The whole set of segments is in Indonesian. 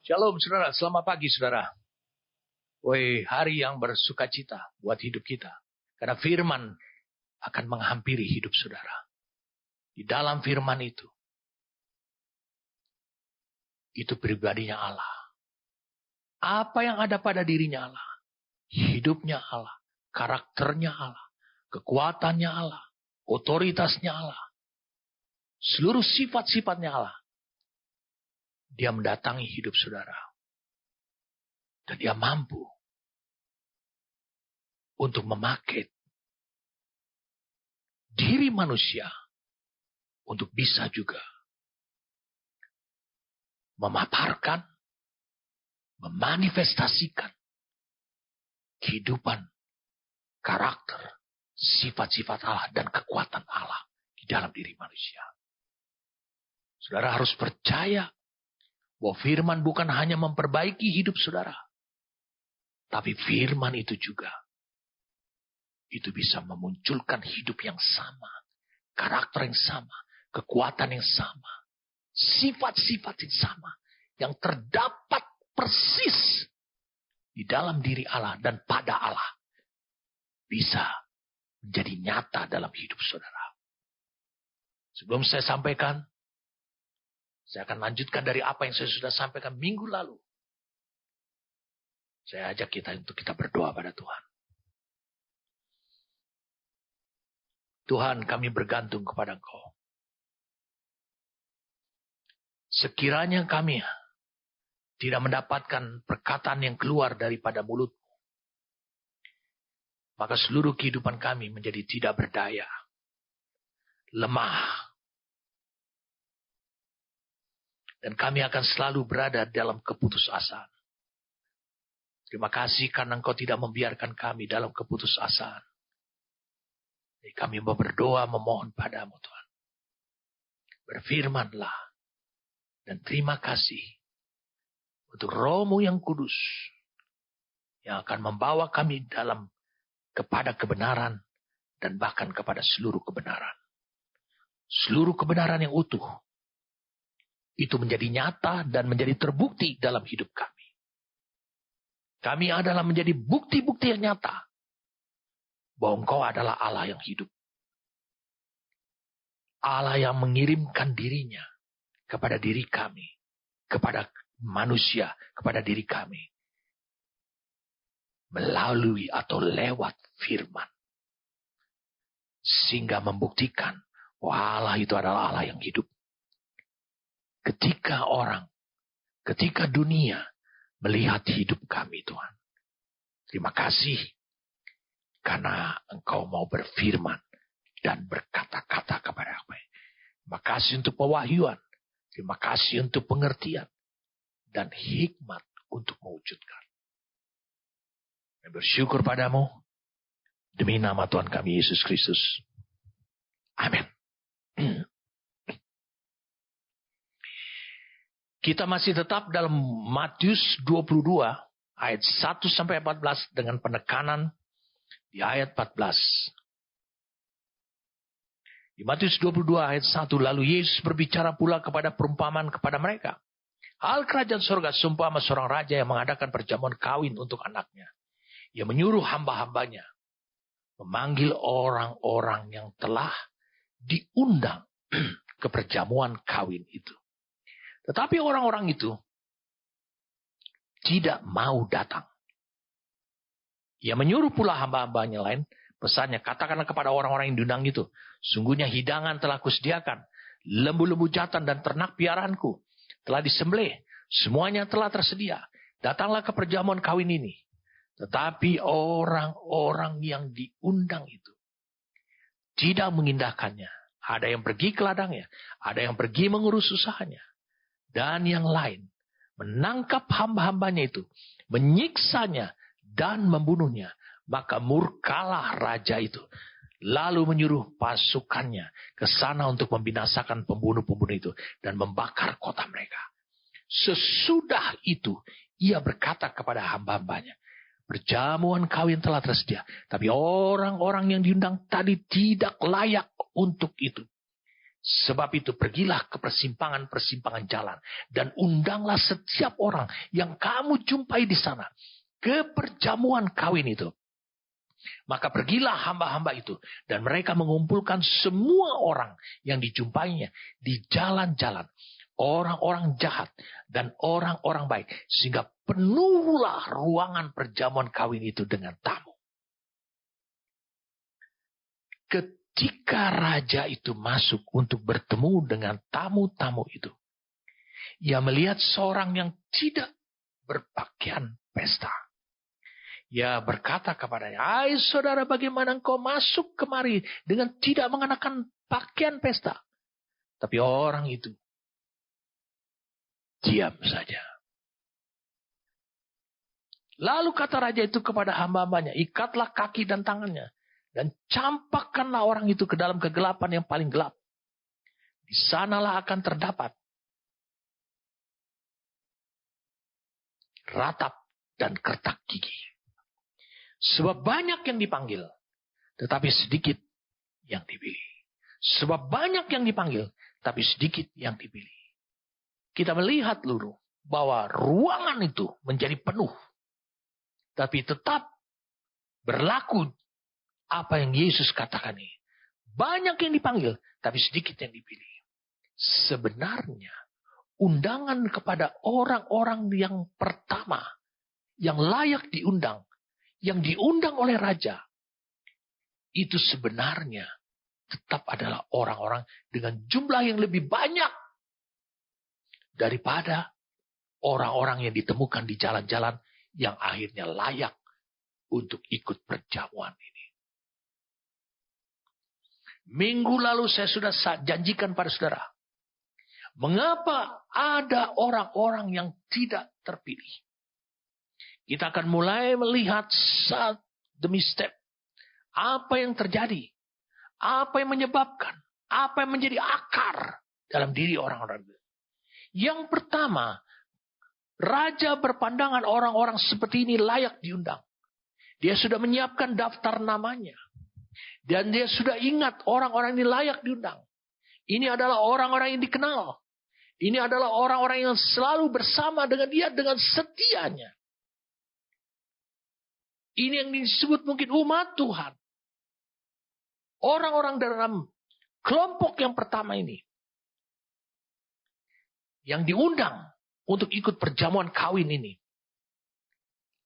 Shalom saudara, selamat pagi saudara. Woi, hari yang bersukacita buat hidup kita. Karena firman akan menghampiri hidup saudara. Di dalam firman itu pribadinya Allah. Apa yang ada pada dirinya Allah. Hidupnya Allah, karakternya Allah, kekuatannya Allah, otoritasnya Allah. Seluruh sifat-sifatnya Allah. Dia mendatangi hidup saudara. Dan dia mampu untuk memakai diri manusia untuk bisa juga memaparkan, memanifestasikan kehidupan, karakter, sifat-sifat Allah dan kekuatan Allah di dalam diri manusia. Saudara harus percaya bahwa firman bukan hanya memperbaiki hidup saudara. Tapi firman itu juga. Itu bisa memunculkan hidup yang sama. Karakter yang sama. Kekuatan yang sama. Sifat-sifat yang sama. Yang terdapat persis di dalam diri Allah dan pada Allah. Bisa menjadi nyata dalam hidup saudara. Sebelum saya sampaikan. Saya akan lanjutkan dari apa yang saya sudah sampaikan minggu lalu. Saya ajak kita untuk kita berdoa pada Tuhan. Tuhan, kami bergantung kepada Engkau. Sekiranya kami tidak mendapatkan perkataan yang keluar daripada mulut-Mu, maka seluruh kehidupan kami menjadi tidak berdaya, lemah, dan kami akan selalu berada dalam keputusasaan. Terima kasih karena Engkau tidak membiarkan kami dalam keputusasaan. Jadi kami berdoa memohon padamu Tuhan. Berfirmanlah. Dan terima kasih untuk Roh-Mu yang kudus. Yang akan membawa kami kepada kebenaran. Dan bahkan kepada seluruh kebenaran. Seluruh kebenaran yang utuh. Itu menjadi nyata dan menjadi terbukti dalam hidup kami. Kami adalah menjadi bukti-bukti yang nyata. Bahwa Engkau adalah Allah yang hidup. Allah yang mengirimkan dirinya kepada diri kami. Kepada manusia, kepada diri kami. Melalui atau lewat firman. Sehingga membuktikan bahwa Allah itu adalah Allah yang hidup. Ketika dunia melihat hidup kami Tuhan. Terima kasih. Karena Engkau mau berfirman dan berkata-kata kepada kami. Terima kasih untuk pewahyuan. Terima kasih untuk pengertian. Dan hikmat untuk mewujudkan. Dan bersyukur padamu. Demi nama Tuhan kami Yesus Kristus. Amin. Kita masih tetap dalam Matius 22 ayat 1 sampai 14 dengan penekanan di ayat 14. Di Matius 22 ayat 1 lalu Yesus berbicara pula kepada perumpamaan kepada mereka. Hal kerajaan surga seumpama seorang raja yang mengadakan perjamuan kawin untuk anaknya. Ia menyuruh hamba-hambanya memanggil orang-orang yang telah diundang ke perjamuan kawin itu. Tetapi orang-orang itu tidak mau datang. Ia menyuruh pula hamba-hambanya lain, pesannya, katakanlah kepada orang-orang yang diundang itu, sungguhnya hidangan telah kusediakan, lembu-lembu jantan dan ternak piaraanku telah disembelih, semuanya telah tersedia. Datanglah ke perjamuan kawin ini. Tetapi orang-orang yang diundang itu tidak mengindahkannya. Ada yang pergi ke ladangnya, ada yang pergi mengurus usahanya. Dan yang lain menangkap hamba-hambanya itu, menyiksanya dan membunuhnya. Maka murkalah raja itu. Lalu menyuruh pasukannya ke sana untuk membinasakan pembunuh-pembunuh itu. Dan membakar kota mereka. Sesudah itu ia berkata kepada hamba-hambanya, perjamuan kawin telah tersedia. Tapi orang-orang yang diundang tadi tidak layak untuk itu. Sebab itu pergilah ke persimpangan-persimpangan jalan. Dan undanglah setiap orang yang kamu jumpai di sana. Ke perjamuan kawin itu. Maka pergilah hamba-hamba itu. Dan mereka mengumpulkan semua orang yang dijumpainya di jalan-jalan. Orang-orang jahat dan orang-orang baik. Sehingga penuhlah ruangan perjamuan kawin itu dengan tamu. Ketika raja itu masuk untuk bertemu dengan tamu-tamu itu. Ia melihat seorang yang tidak berpakaian pesta. Ia berkata kepadanya, "Hai saudara, bagaimana engkau masuk kemari dengan tidak mengenakan pakaian pesta?" Tapi orang itu diam saja. Lalu kata raja itu kepada hamba-hambanya, "Ikatlah kaki dan tangannya. Dan campakkanlah orang itu ke dalam kegelapan yang paling gelap. Di sanalah akan terdapat ratap dan kertak gigi. Sebab banyak yang dipanggil, tetapi sedikit yang dipilih. Sebab banyak yang dipanggil, tapi sedikit yang dipilih." Kita melihat dulu bahwa ruangan itu menjadi penuh. Tapi tetap berlaku apa yang Yesus katakan ini. Banyak yang dipanggil, tapi sedikit yang dipilih. Sebenarnya, undangan kepada orang-orang yang pertama, yang layak diundang, yang diundang oleh raja, itu sebenarnya tetap adalah orang-orang dengan jumlah yang lebih banyak daripada orang-orang yang ditemukan di jalan-jalan yang akhirnya layak untuk ikut perjamuan ini. Minggu lalu saya sudah janjikan pada saudara. Mengapa ada orang-orang yang tidak terpilih? Kita akan mulai melihat step demi step. Apa yang terjadi? Apa yang menyebabkan? Apa yang menjadi akar dalam diri orang-orang itu? Yang pertama, raja berpandangan orang-orang seperti ini layak diundang. Dia sudah menyiapkan daftar namanya. Dan dia sudah ingat orang-orang ini layak diundang. Ini adalah orang-orang yang dikenal. Ini adalah orang-orang yang selalu bersama dengan dia dengan setianya. Ini yang disebut mungkin umat Tuhan. Orang-orang dalam kelompok yang pertama ini. Yang diundang untuk ikut perjamuan kawin ini.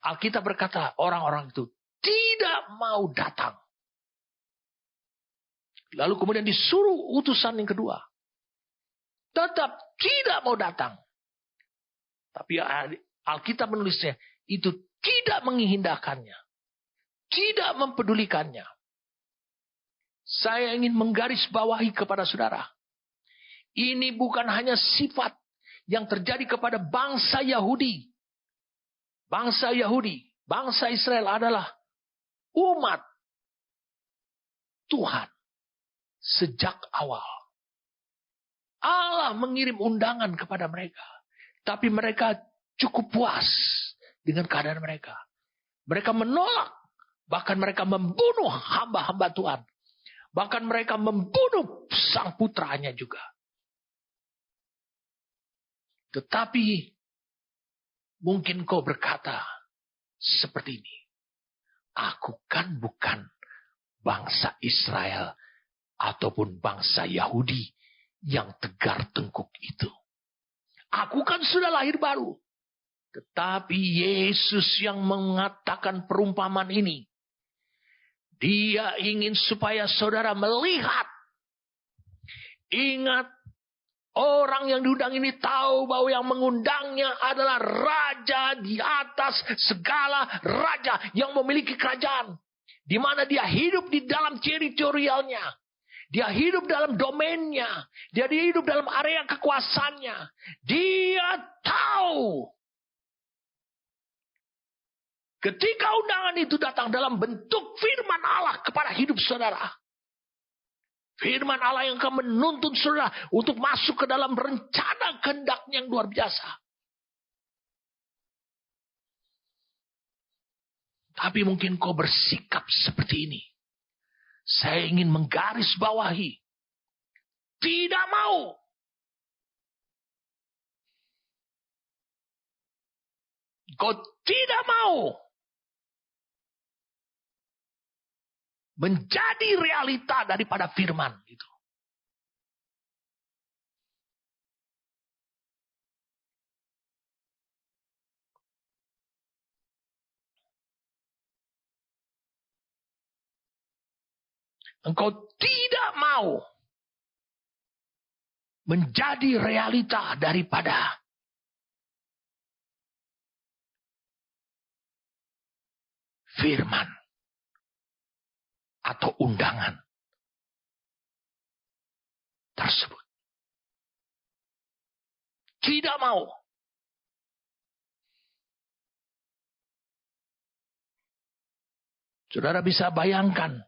Alkitab berkata orang-orang itu tidak mau datang. Lalu kemudian disuruh utusan yang kedua. Tetap tidak mau datang. Tapi Alkitab menulisnya, itu tidak menghindarkannya. Tidak mempedulikannya. Saya ingin menggarisbawahi kepada saudara. Ini bukan hanya sifat yang terjadi kepada bangsa Yahudi. Bangsa Yahudi, bangsa Israel adalah umat Tuhan. Sejak awal. Allah mengirim undangan kepada mereka. Tapi mereka cukup puas dengan keadaan mereka. Mereka menolak. Bahkan mereka membunuh hamba-hamba Tuhan. Bahkan mereka membunuh sang putranya juga. Tetapi mungkin kau berkata seperti ini. Aku kan bukan bangsa Israel ataupun bangsa Yahudi yang tegar tengkuk itu. Aku kan sudah lahir baru. Tetapi Yesus yang mengatakan perumpamaan ini. Dia ingin supaya saudara melihat. Ingat, orang yang diundang ini tahu bahwa yang mengundangnya adalah raja di atas segala raja yang memiliki kerajaan. Di mana dia hidup di dalam teritorialnya. Dia hidup dalam domainnya. Dia hidup dalam area kekuasaannya. Dia tahu. Ketika undangan itu datang dalam bentuk firman Allah kepada hidup saudara. Firman Allah yang akan menuntun saudara untuk masuk ke dalam rencana kehendaknya yang luar biasa. Tapi mungkin kau bersikap seperti ini. Saya ingin menggarisbawahi. tidak mau menjadi realita daripada firman itu. Engkau tidak mau menjadi realita daripada firman atau undangan tersebut. Tidak mau. Saudara bisa bayangkan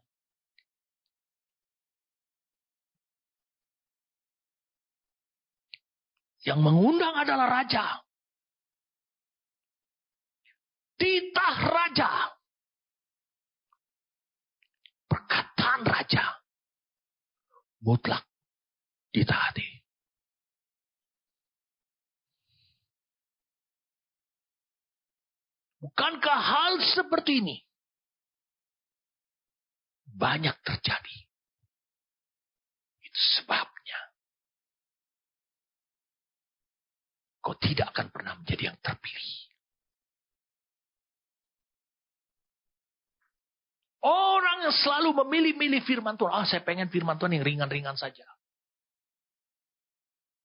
yang mengundang adalah raja. Titah raja. Perkataan raja. Mutlak ditaati. Bukankah hal seperti ini banyak terjadi? Itu sebabnya kau tidak akan pernah menjadi yang terpilih. Orang yang selalu memilih-milih firman Tuhan. Saya pengen firman Tuhan yang ringan-ringan saja.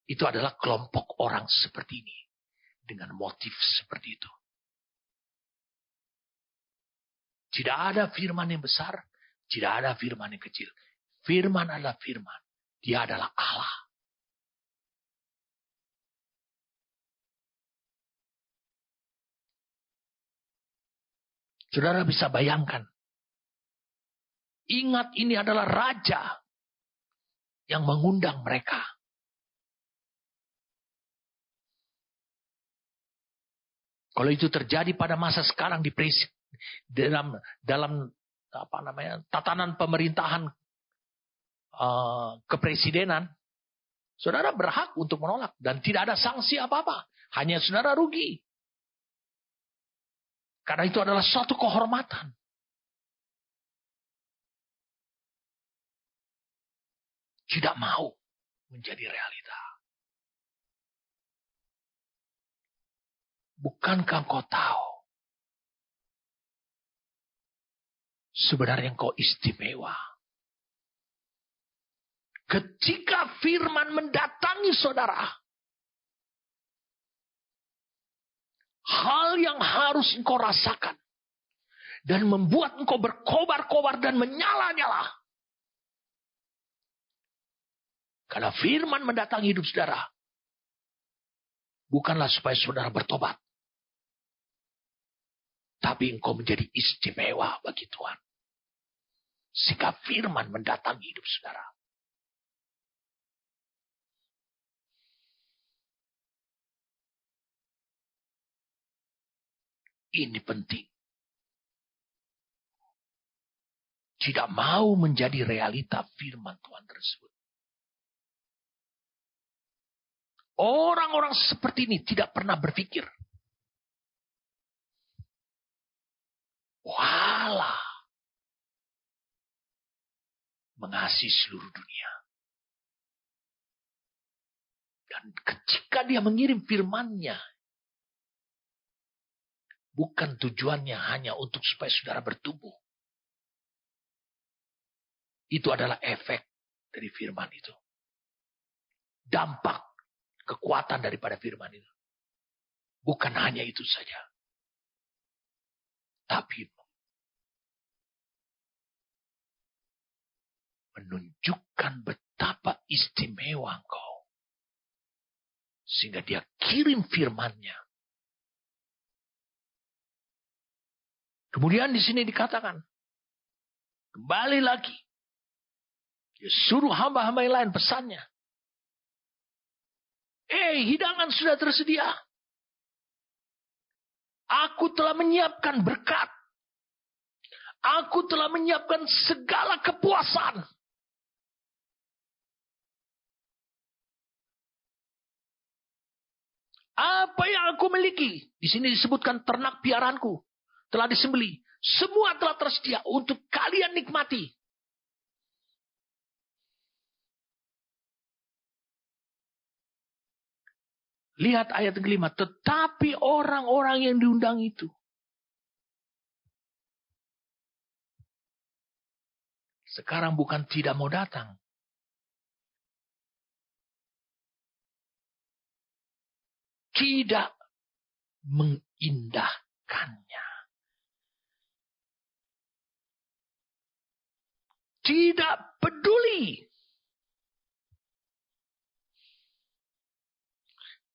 Itu adalah kelompok orang seperti ini. Dengan motif seperti itu. Tidak ada firman yang besar. Tidak ada firman yang kecil. Firman adalah firman. Dia adalah Allah. Saudara bisa bayangkan. Ingat, ini adalah raja yang mengundang mereka. Kalau itu terjadi pada masa sekarang di dalam tatanan pemerintahan kepresidenan, saudara berhak untuk menolak dan tidak ada sanksi apa-apa. Hanya saudara rugi. Karena itu adalah suatu kehormatan. Tidak mau menjadi realita. Bukankah engkau tahu? Sebenarnya engkau istimewa. Ketika firman mendatangi saudara, hal yang harus engkau rasakan dan membuat engkau berkobar-kobar dan menyala-nyala. Karena firman mendatangi hidup saudara, bukanlah supaya saudara bertobat, tapi engkau menjadi istimewa bagi Tuhan. Jika firman mendatangi hidup saudara. Ini penting. Tidak mau menjadi realita firman Tuhan tersebut. Orang-orang seperti ini tidak pernah berpikir, Allah mengasihi seluruh dunia. Dan ketika dia mengirim firman-Nya, bukan tujuannya hanya untuk supaya saudara bertumbuh. Itu adalah efek dari firman itu. Dampak, kekuatan daripada firman itu. Bukan hanya itu saja. Tapi menunjukkan betapa istimewa engkau. Sehingga dia kirim firman-Nya. Kemudian di sini dikatakan, kembali lagi, dia suruh hamba-hamba yang lain pesannya. Hidangan sudah tersedia. Aku telah menyiapkan berkat. Aku telah menyiapkan segala kepuasan. Apa yang aku miliki, di sini disebutkan ternak piaraanku telah disembelih. Semua telah tersedia untuk kalian nikmati. Lihat ayat yang kelima. Tetapi orang-orang yang diundang itu, sekarang bukan tidak mau datang. Tidak mengindahkannya. Tidak peduli.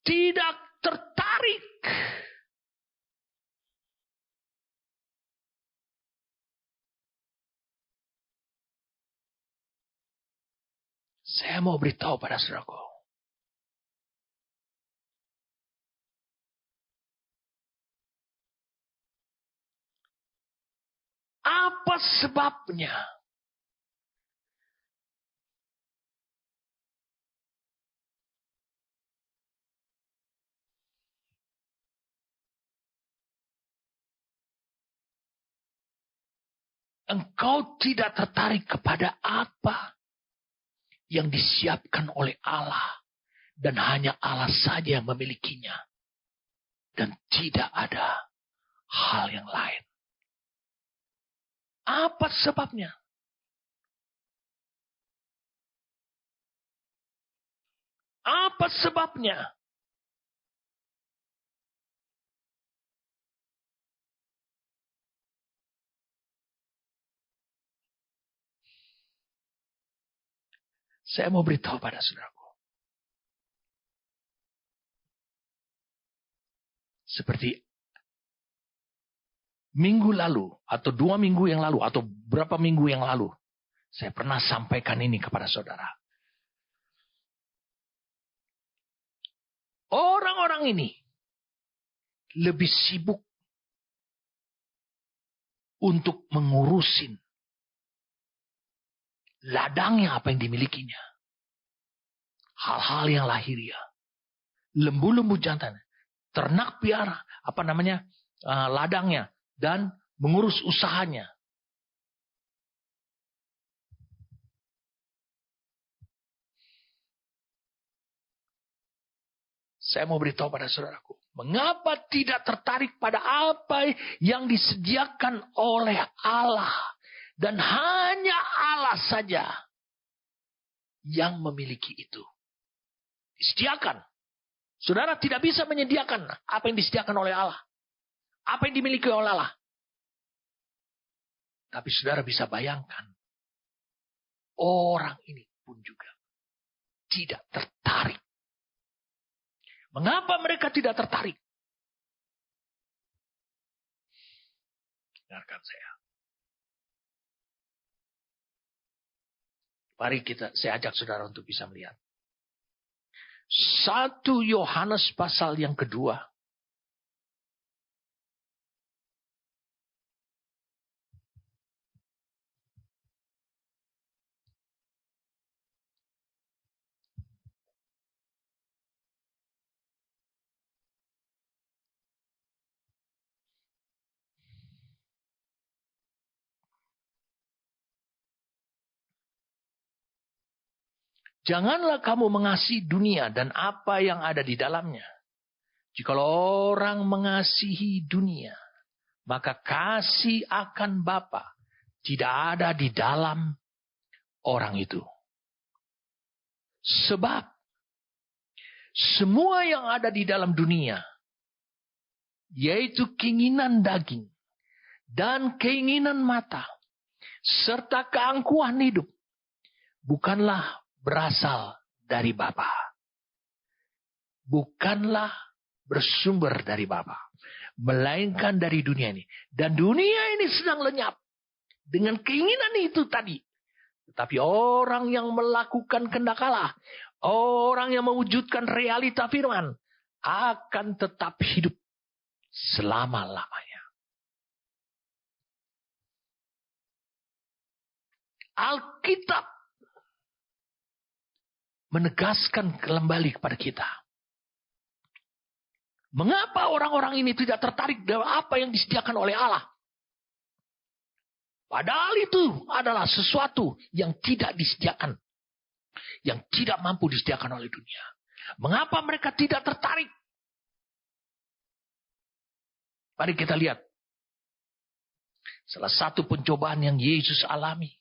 Tidak tertarik. Saya mau beritahu pada saudaraku. Apa sebabnya? Engkau tidak tertarik kepada apa yang disiapkan oleh Allah. Dan hanya Allah saja yang memilikinya. Dan tidak ada hal yang lain. Apa sebabnya? Apa sebabnya? Saya mau beritahu pada saudaraku. Seperti minggu lalu, atau 2 minggu yang lalu, atau berapa minggu yang lalu, saya pernah sampaikan ini kepada saudara. Orang-orang ini lebih sibuk untuk mengurusin ladangnya apa yang dimilikinya. Hal-hal yang lahiriah. Lembu-lembu jantan. Ternak piara. Ladangnya. Dan mengurus usahanya. Saya mau beritahu pada saudaraku. Mengapa tidak tertarik pada apa yang disediakan oleh Allah. Dan hanya Allah saja yang memiliki itu. Disediakan. Saudara tidak bisa menyediakan apa yang disediakan oleh Allah. Apa yang dimiliki oleh Allah. Tapi saudara bisa bayangkan. Orang ini pun juga tidak tertarik. Mengapa mereka tidak tertarik? Dengarkan saya. Mari saya ajak saudara untuk bisa melihat. 1 Yohanes pasal yang kedua. Janganlah kamu mengasihi dunia dan apa yang ada di dalamnya. Jikalau orang mengasihi dunia, maka kasih akan Bapa tidak ada di dalam orang itu. Sebab semua yang ada di dalam dunia, yaitu keinginan daging dan keinginan mata, serta keangkuhan hidup, bukanlah berasal dari Bapa. Bukanlah bersumber dari Bapa. Melainkan dari dunia ini. Dan dunia ini sedang lenyap. Dengan keinginan itu tadi. Tetapi orang yang melakukan kehendak Allah. Orang yang mewujudkan realita firman. Akan tetap hidup selama-lamanya. Alkitab menegaskan kembali kepada kita. Mengapa orang-orang ini tidak tertarik dengan apa yang disediakan oleh Allah? Padahal itu adalah sesuatu yang tidak disediakan. Yang tidak mampu disediakan oleh dunia. Mengapa mereka tidak tertarik? Mari kita lihat. Salah satu pencobaan yang Yesus alami.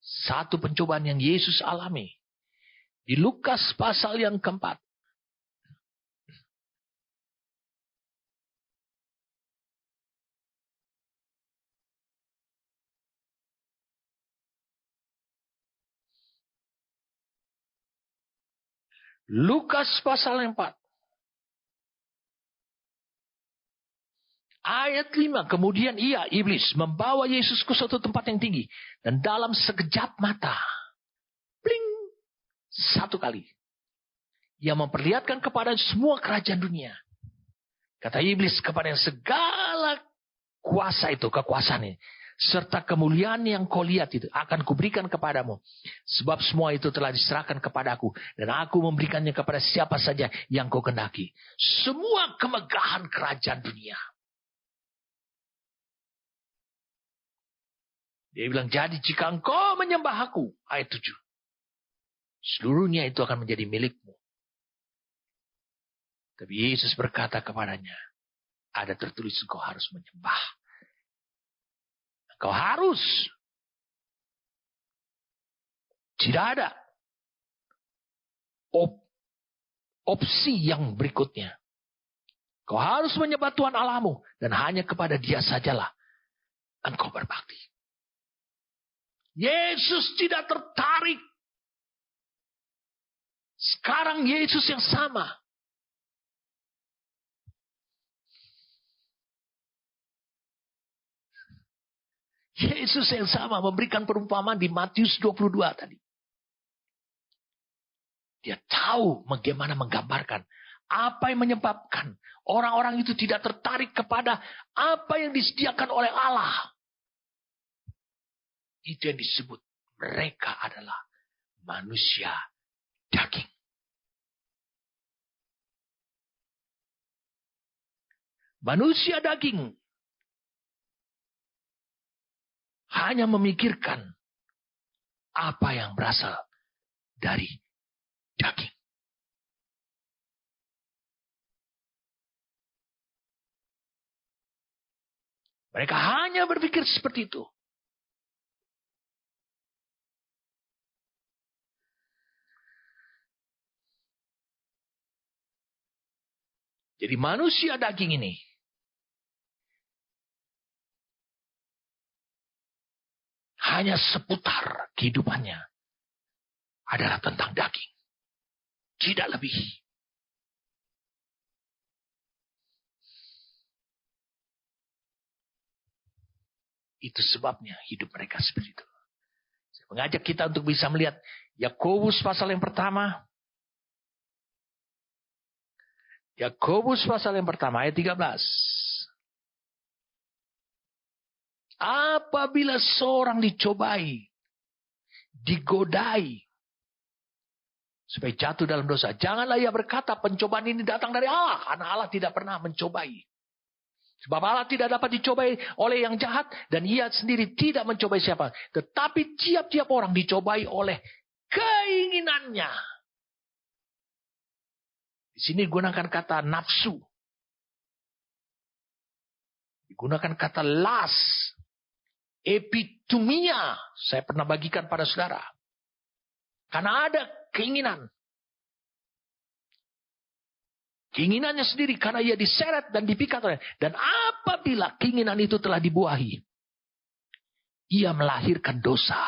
Satu pencobaan yang Yesus alami. Di Lukas pasal yang keempat. Lukas pasal yang 4. Ayat 5. Kemudian iblis, membawa Yesus ke suatu tempat yang tinggi. Dan dalam sekejap mata. Bling. Satu kali. Ia memperlihatkan kepada semua kerajaan dunia. Kata iblis kepada yang segala kuasa itu, kekuasaan ini. Serta kemuliaan yang kau lihat itu akan kuberikan kepadamu. Sebab semua itu telah diserahkan kepadaku. Dan aku memberikannya kepada siapa saja yang kau kehendaki. Semua kemegahan kerajaan dunia. Dia bilang, jadi jika engkau menyembah aku. Ayat 7. Seluruhnya itu akan menjadi milikmu. Tapi Yesus berkata kepadanya. Ada tertulis engkau harus menyembah. Kau harus. Tidak ada opsi yang berikutnya. Kau harus menyembah Tuhan Allahmu. Dan hanya kepada Dia sajalah engkau berbakti. Yesus tidak tertarik. Sekarang Yesus yang sama. Yesus yang sama memberikan perumpamaan di Matius 22 tadi. Dia tahu bagaimana menggambarkan apa yang menyebabkan orang-orang itu tidak tertarik kepada apa yang disediakan oleh Allah. Itu yang disebut mereka adalah manusia daging. Manusia daging hanya memikirkan apa yang berasal dari daging. Mereka hanya berpikir seperti itu. Jadi manusia daging ini hanya seputar kehidupannya adalah tentang daging. Tidak lebih. Itu sebabnya hidup mereka seperti itu. Saya mengajak kita untuk bisa melihat Yakobus pasal yang pertama. Yakobus pasal yang pertama ayat 13. Apabila seorang dicobai, digodai, supaya jatuh dalam dosa. Janganlah ia berkata pencobaan ini datang dari Allah. Karena Allah tidak pernah mencobai. Sebab Allah tidak dapat dicobai oleh yang jahat. Dan ia sendiri tidak mencobai siapa. Tetapi tiap-tiap orang dicobai oleh keinginannya. Di sini digunakan kata nafsu. Digunakan kata las. Epitumia. Saya pernah bagikan pada saudara. Karena ada keinginan. Keinginannya sendiri karena ia diseret dan dipikat oleh. Dan apabila keinginan itu telah dibuahi. Ia melahirkan dosa.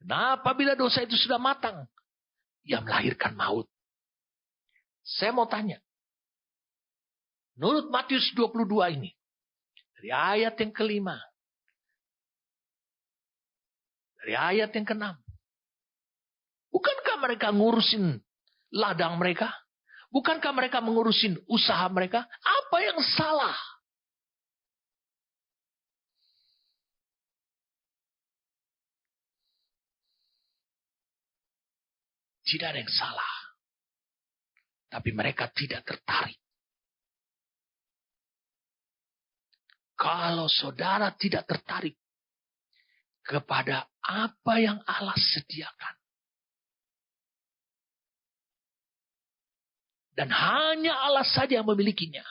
Dan apabila dosa itu sudah matang. Ia melahirkan maut. Saya mau tanya. Menurut Matius 22 ini. Dari ayat yang kelima. Dari ayat yang keenam. Bukankah mereka ngurusin ladang mereka? Bukankah mereka mengurusin usaha mereka? Apa yang salah? Tidak ada yang salah. Tapi mereka tidak tertarik. Kalau saudara tidak tertarik kepada apa yang Allah sediakan, dan hanya Allah saja yang memilikinya,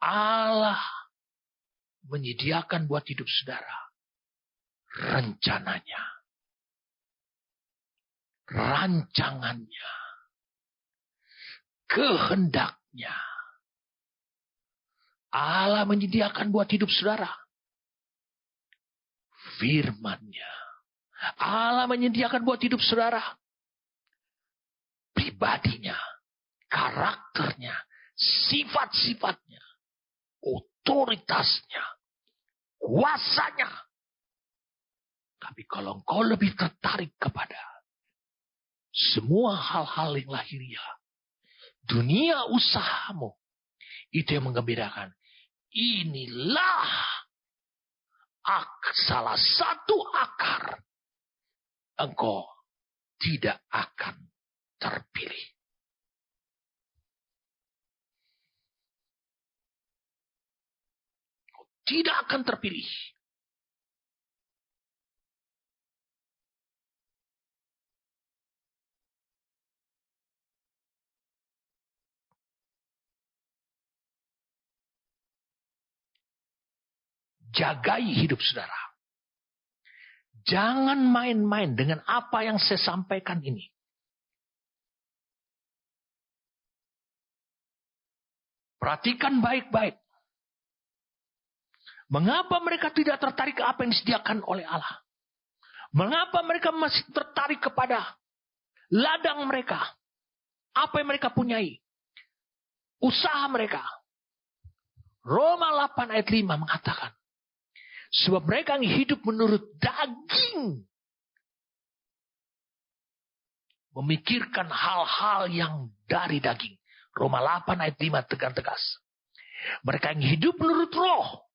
Allah menyediakan buat hidup saudara rencananya, rancangannya, kehendaknya. Allah menyediakan buat hidup saudara firman-Nya. Allah menyediakan buat hidup saudara pribadinya, karakternya, sifat-sifatnya, otoritasnya, kuasanya. Tapi kalau engkau lebih tertarik kepada semua hal-hal yang lahiriah, dunia usahamu, itu yang menggembirakan. Inilah salah satu akar engkau tidak akan terpilih. Engkau tidak akan terpilih. Jagai hidup saudara. Jangan main-main dengan apa yang saya sampaikan ini. Perhatikan baik-baik. Mengapa mereka tidak tertarik ke apa yang disediakan oleh Allah? Mengapa mereka masih tertarik kepada ladang mereka? Apa yang mereka punyai? Usaha mereka. Roma 8 ayat 5 mengatakan, sebab mereka yang hidup menurut daging memikirkan hal-hal yang dari daging. Roma 8 ayat 5 tegas. Mereka yang hidup menurut roh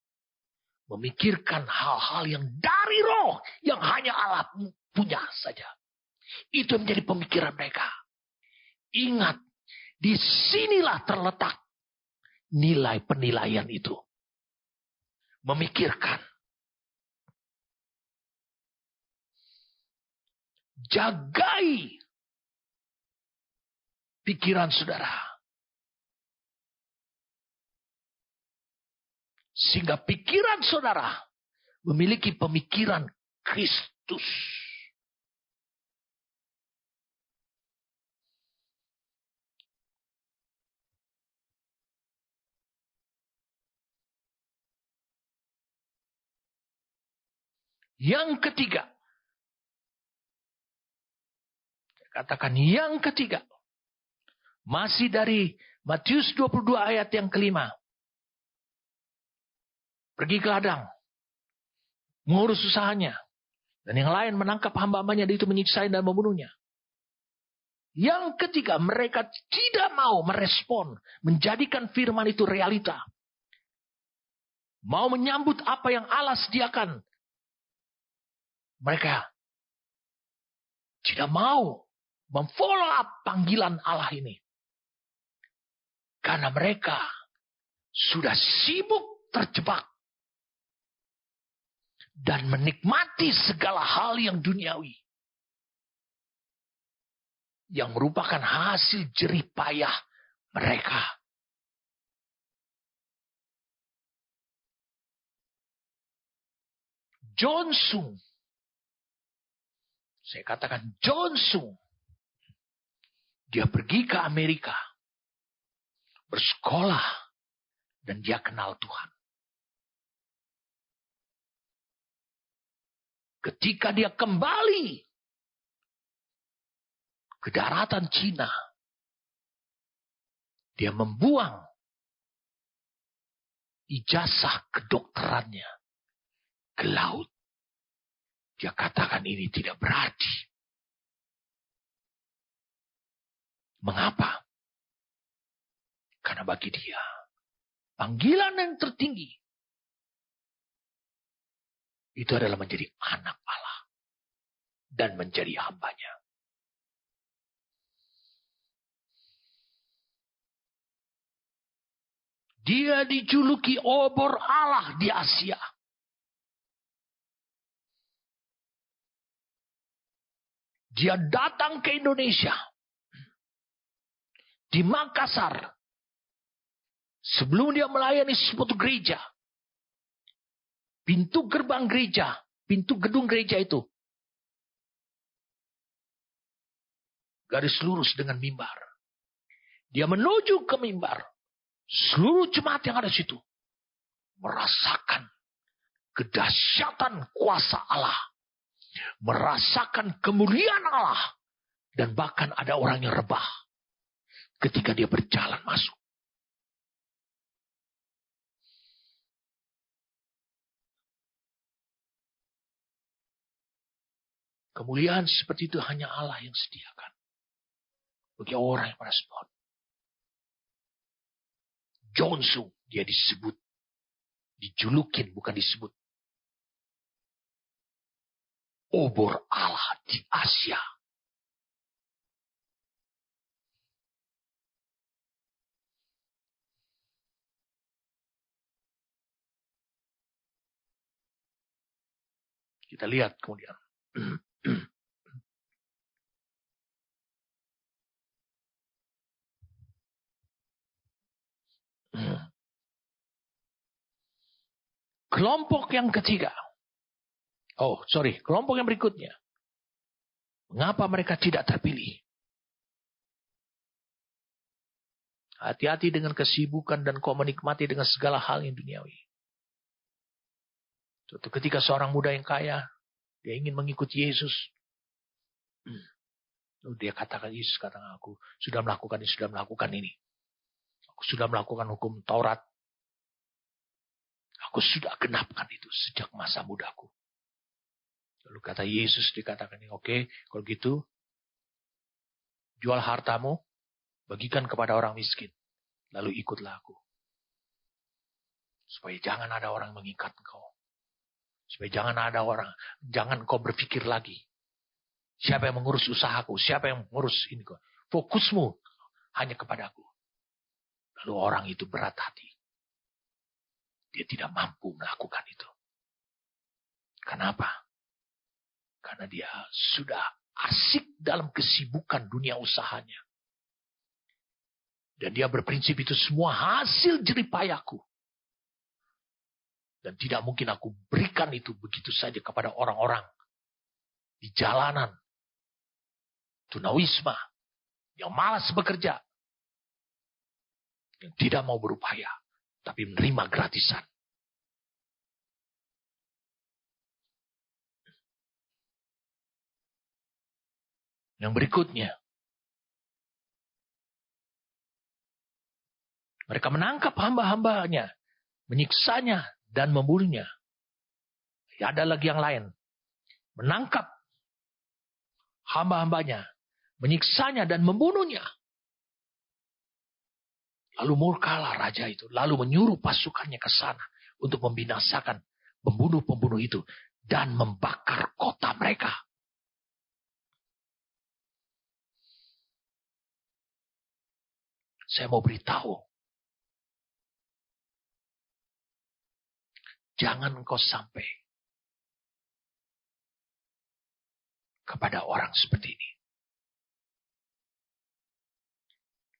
memikirkan hal-hal yang dari roh, yang hanya Allah punya saja. Itu menjadi pemikiran mereka. Ingat, disinilah terletak nilai penilaian itu. Memikirkan. Jagai pikiran saudara. Sehingga pikiran saudara memiliki pemikiran Kristus. Yang ketiga. Katakan yang ketiga. Masih dari Matius 22 ayat yang kelima. Pergi ke ladang. Mengurus usahanya. Dan yang lain menangkap hamba-hambanya dan itu menyiksa dan membunuhnya. Yang ketiga, mereka tidak mau merespon. Menjadikan firman itu realita. Mau menyambut apa yang Allah sediakan. Mereka tidak mau memfollow up panggilan Allah ini. Karena mereka sudah sibuk terjebak. Dan menikmati segala hal yang duniawi. Yang merupakan hasil jerih payah mereka. John Sung. Saya katakan John Sung. Dia pergi ke Amerika. Bersekolah. Dan dia kenal Tuhan. Ketika dia kembali ke daratan Cina. Dia membuang ijazah kedokterannya ke laut. Dia katakan ini tidak berarti. Mengapa? Karena bagi dia, panggilan yang tertinggi itu adalah menjadi anak Allah. dan menjadi hambanya. Dia dijuluki obor Allah di Asia. Dia datang ke Indonesia. Di Makassar. Sebelum dia melayani suatu gereja. Pintu gerbang gereja. Pintu gedung gereja itu. Garis lurus dengan mimbar. Dia menuju ke mimbar. Seluruh jemaat yang ada di situ. Merasakan kedahsyatan kuasa Allah. Merasakan kemuliaan Allah. Dan bahkan ada orang yang rebah. Ketika dia berjalan masuk. Kemuliaan seperti itu hanya Allah yang sediakan. Bagi orang yang merespon. Jonsu dia disebut. Dijulukin bukan disebut. Obor Allah di Asia. Kita lihat kemudian. Kelompok yang ketiga. Kelompok yang berikutnya. Mengapa mereka tidak terpilih? Hati-hati dengan kesibukan dan kau menikmati dengan segala hal yang duniawi. Suatu ketika seorang muda yang kaya, dia ingin mengikuti Yesus. Dia katakan, Yesus katakan, aku sudah melakukan ini. Aku sudah melakukan hukum Taurat. Aku sudah genapkan itu sejak masa mudaku. Lalu kata Yesus dikatakan, oke, kalau gitu, jual hartamu, bagikan kepada orang miskin. Lalu ikutlah aku. Supaya jangan ada orang mengikat engkau. Supaya jangan kau berpikir lagi. Siapa yang mengurus usahaku? Siapa yang mengurus ini? Fokusmu hanya kepadaku. Lalu orang itu berat hati. Dia tidak mampu melakukan itu. Kenapa? Karena dia sudah asik dalam kesibukan dunia usahanya. Dan dia berprinsip itu semua hasil jeripayahku. Dan tidak mungkin aku berikan itu begitu saja kepada orang-orang di jalanan. Tunawisma. Yang malas bekerja. Yang tidak mau berupaya. Tapi menerima gratisan. Yang berikutnya. Mereka menangkap hamba-hambanya. Menyiksanya dan membunuhnya. Ada lagi yang lain. Menangkap hamba-hambanya. Menyiksanya dan membunuhnya. Lalu murkalah raja itu. Lalu menyuruh pasukannya ke sana. Untuk membinasakan pembunuh-pembunuh itu. Dan membakar kota mereka. Saya mau beritahu. Jangan kau sampai kepada orang seperti ini.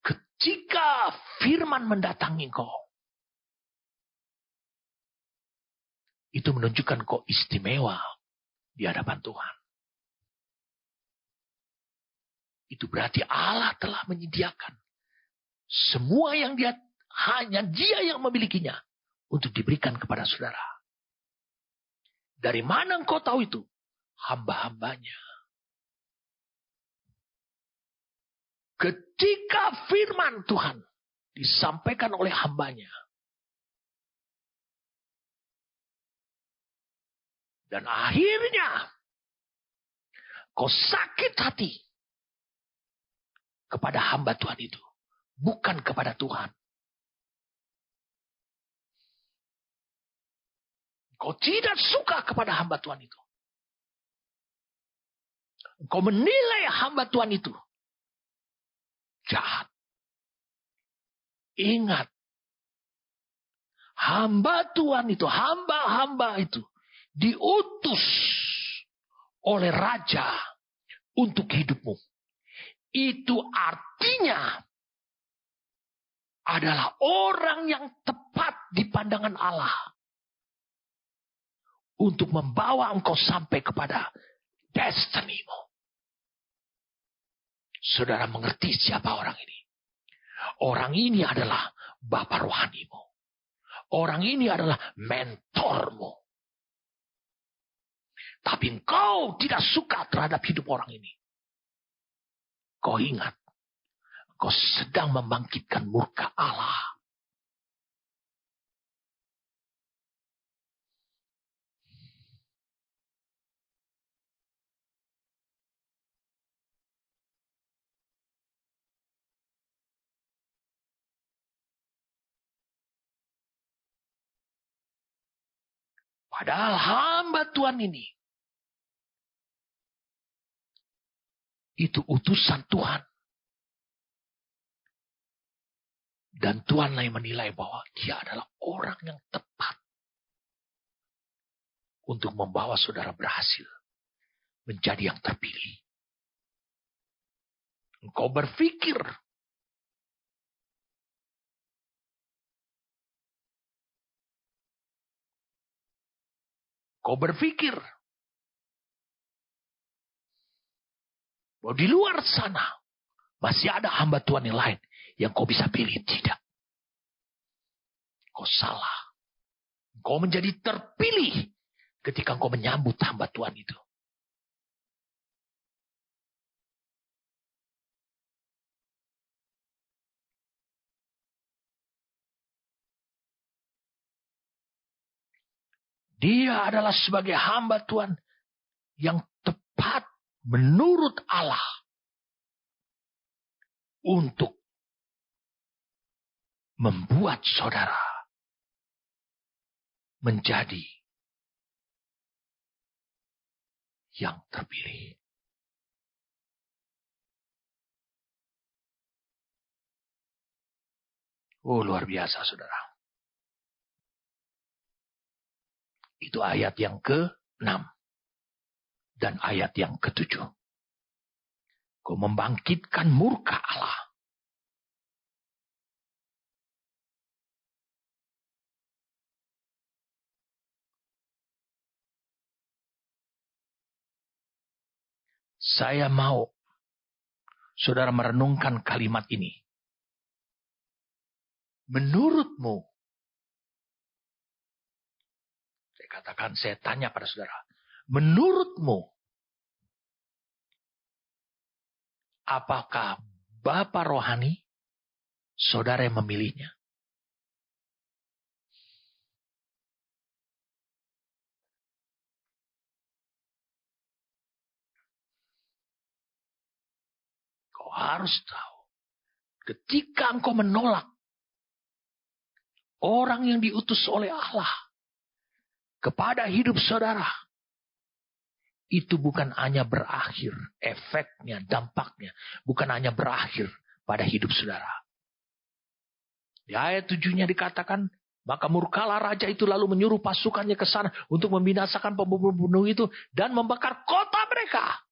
Ketika firman mendatangi kau, itu menunjukkan kau istimewa di hadapan Tuhan. Itu berarti Allah telah menyediakan semua yang hanya Dia yang memilikinya untuk diberikan kepada saudara. Dari mana engkau tahu itu? Hamba-hambanya. Ketika firman Tuhan disampaikan oleh hambanya. Dan akhirnya kau sakit hati kepada hamba Tuhan itu. Bukan kepada Tuhan. Kau tidak suka kepada hamba Tuhan itu. Engkau menilai hamba Tuhan itu jahat. Ingat, hamba Tuhan itu, hamba-hamba itu diutus oleh raja untuk hidupmu. Itu artinya adalah orang yang tepat di pandangan Allah untuk membawa engkau sampai kepada destinimu. Saudara mengerti siapa orang ini? Orang ini adalah Bapa rohanimu. Orang ini adalah mentormu. Tapi engkau tidak suka terhadap hidup orang ini. Kau ingat, kau sedang membangkitkan murka Allah. Padahal hamba Tuhan ini itu utusan Tuhan. Dan Tuhanlah yang menilai bahwa dia adalah orang yang tepat untuk membawa saudara berhasil menjadi yang terpilih. Engkau berpikir bahwa di luar sana masih ada hamba Tuhan yang lain yang kau bisa pilih. Tidak. Kau salah. Kau menjadi terpilih ketika kau menyambut hamba Tuhan itu. Dia adalah sebagai hamba Tuhan yang tepat menurut Allah untuk membuat saudara menjadi yang terpilih. Oh, luar biasa, saudara. Itu ayat yang ke-6 dan ayat yang ke-7. Kau membangkitkan murka Allah. Saya mau saudara merenungkan kalimat ini. Menurutmu, saya tanya pada saudara, menurutmu, apakah Bapa rohani saudara yang memilihnya? Kau harus tahu, ketika engkau menolak orang yang diutus oleh Allah kepada hidup saudara, itu bukan hanya berakhir, efeknya, dampaknya, bukan hanya berakhir pada hidup saudara. Di ayat 7-nya dikatakan, maka murkalah raja itu lalu menyuruh pasukannya ke sana untuk membinasakan pembunuh itu dan membakar kota mereka.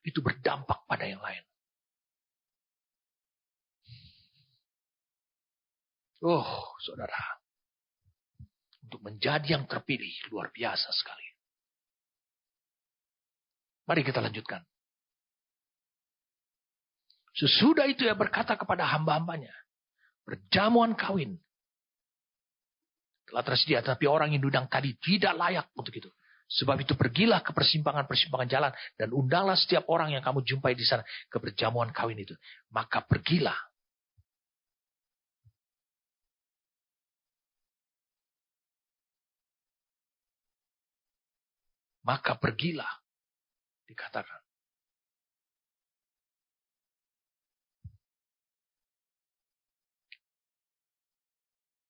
Itu berdampak pada yang lain. Oh, saudara. Untuk menjadi yang terpilih, luar biasa sekali. Mari kita lanjutkan. Sesudah itu ia berkata kepada hamba-hambanya, perjamuan kawin telah tersedia, tapi orang yang diundang tadi tidak layak untuk itu. Sebab itu pergilah ke persimpangan-persimpangan jalan dan undanglah setiap orang yang kamu jumpai di sana ke perjamuan kawin itu. Maka pergilah. Maka pergilah, dikatakan.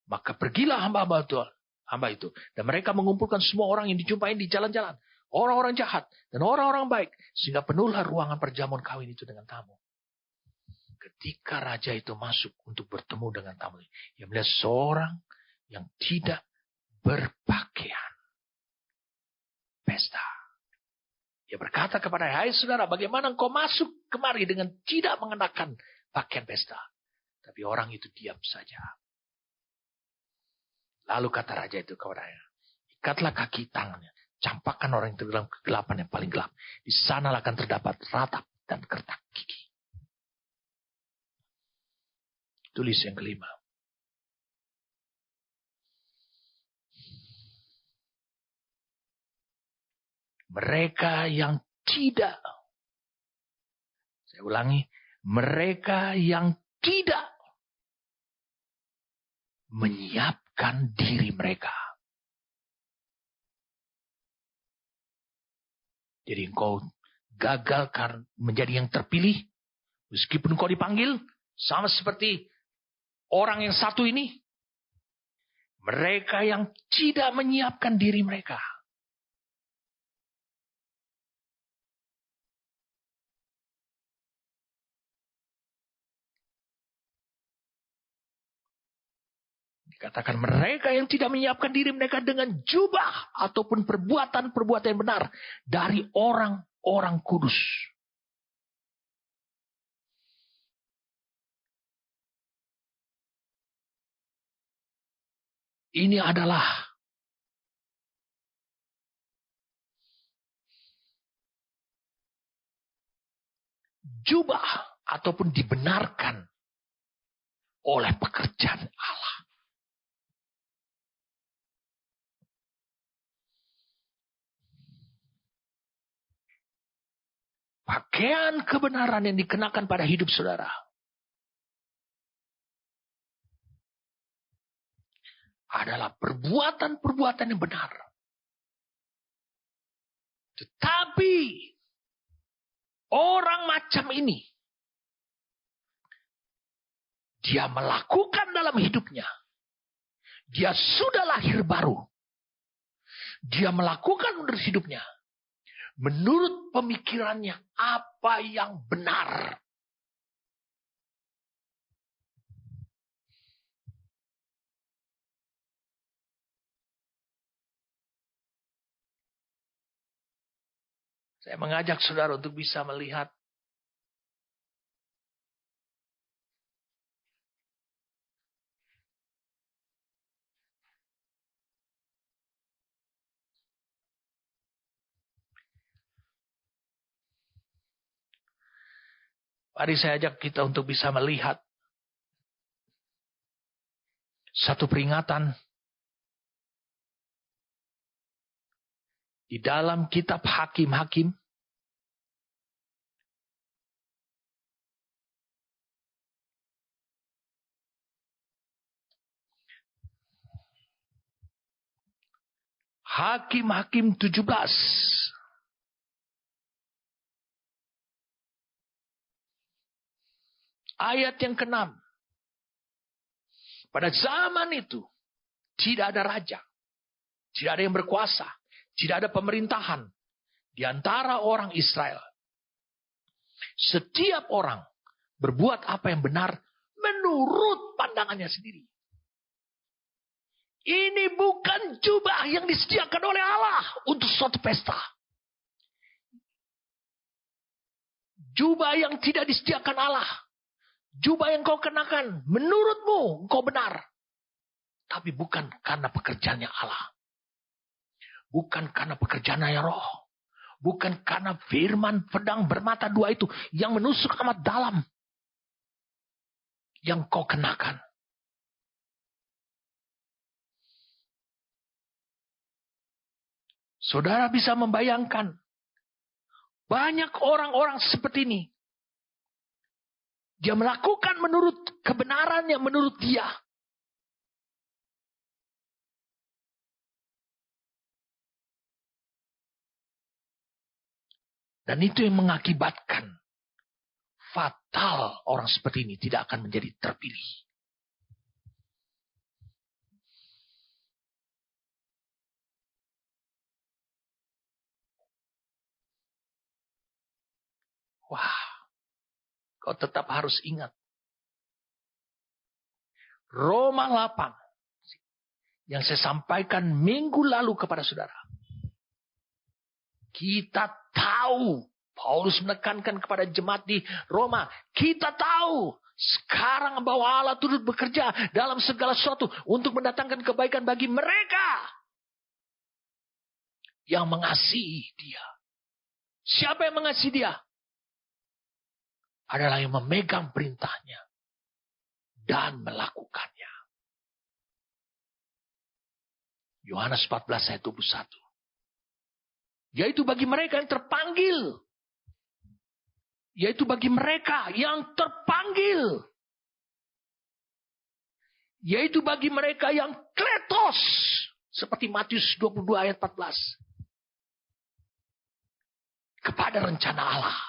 Maka pergilah hamba itu. Dan mereka mengumpulkan semua orang yang dijumpai di jalan-jalan. Orang-orang jahat dan orang-orang baik. Sehingga penuhlah ruangan perjamuan kawin itu dengan tamu. Ketika raja itu masuk untuk bertemu dengan tamu, ia melihat seorang yang tidak berpakaian pesta. Ia berkata kepada, hai saudara, bagaimana engkau masuk kemari dengan tidak mengenakan pakaian pesta? Tapi orang itu diam saja. Lalu kata raja itu kepadanya, ikatlah kaki tangannya. Campakkan orang itu dalam kegelapan yang paling gelap. Di sana akan terdapat ratap dan kertak gigi. Tulis yang kelima. Mereka yang tidak. Saya ulangi. Mereka yang tidak menyiapkan diri mereka. Jadi engkau gagal karena menjadi yang terpilih. Meskipun engkau dipanggil. Sama seperti orang yang satu ini. Mereka yang tidak menyiapkan diri mereka. Dikatakan mereka yang tidak menyiapkan diri mereka dengan jubah. Ataupun perbuatan-perbuatan yang benar. Dari orang-orang kudus. Ini adalah jubah ataupun dibenarkan oleh pekerjaan Allah. Pakaian kebenaran yang dikenakan pada hidup saudara adalah perbuatan-perbuatan yang benar. Tetapi orang macam ini, dia melakukan dalam hidupnya. Dia sudah lahir baru. Dia melakukan menurut hidupnya. Menurut pemikirannya apa yang benar. Saya mengajak saudara untuk bisa melihat mari saya ajak kita untuk bisa melihat satu peringatan di dalam kitab Hakim-Hakim. Hakim-Hakim 17. Ayat yang ke-6. Pada zaman itu tidak ada raja, tidak ada yang berkuasa, tidak ada pemerintahan di antara orang Israel. Setiap orang berbuat apa yang benar menurut pandangannya sendiri. Ini bukan jubah yang disediakan oleh Allah untuk suatu pesta. Jubah yang tidak disediakan Allah. Jubah yang kau kenakan menurutmu kau benar. Tapi bukan karena pekerjaannya Allah. Bukan karena pekerjaannya Roh. Bukan karena firman pedang bermata dua itu yang menusuk amat dalam. Yang kau kenakan. Saudara bisa membayangkan. Banyak orang-orang seperti ini. Dia melakukan menurut kebenaran yang menurut dia. Dan itu yang mengakibatkan fatal orang seperti ini tidak akan menjadi terpilih. Wah, kau tetap harus ingat. Roma 8 yang saya sampaikan minggu lalu kepada saudara. Kita tahu, Paulus menekankan kepada jemaat di Roma, kita tahu sekarang bahwa Allah turut bekerja dalam segala sesuatu untuk mendatangkan kebaikan bagi mereka yang mengasihi Dia. Siapa yang mengasihi Dia? Adalah yang memegang perintahnya dan melakukannya. Yohanes 14 ayat 21. Yaitu bagi mereka yang terpanggil. Yaitu bagi mereka yang terpanggil. Yaitu bagi mereka yang kletos. Seperti Matius 22 ayat 14. Kepada rencana Allah.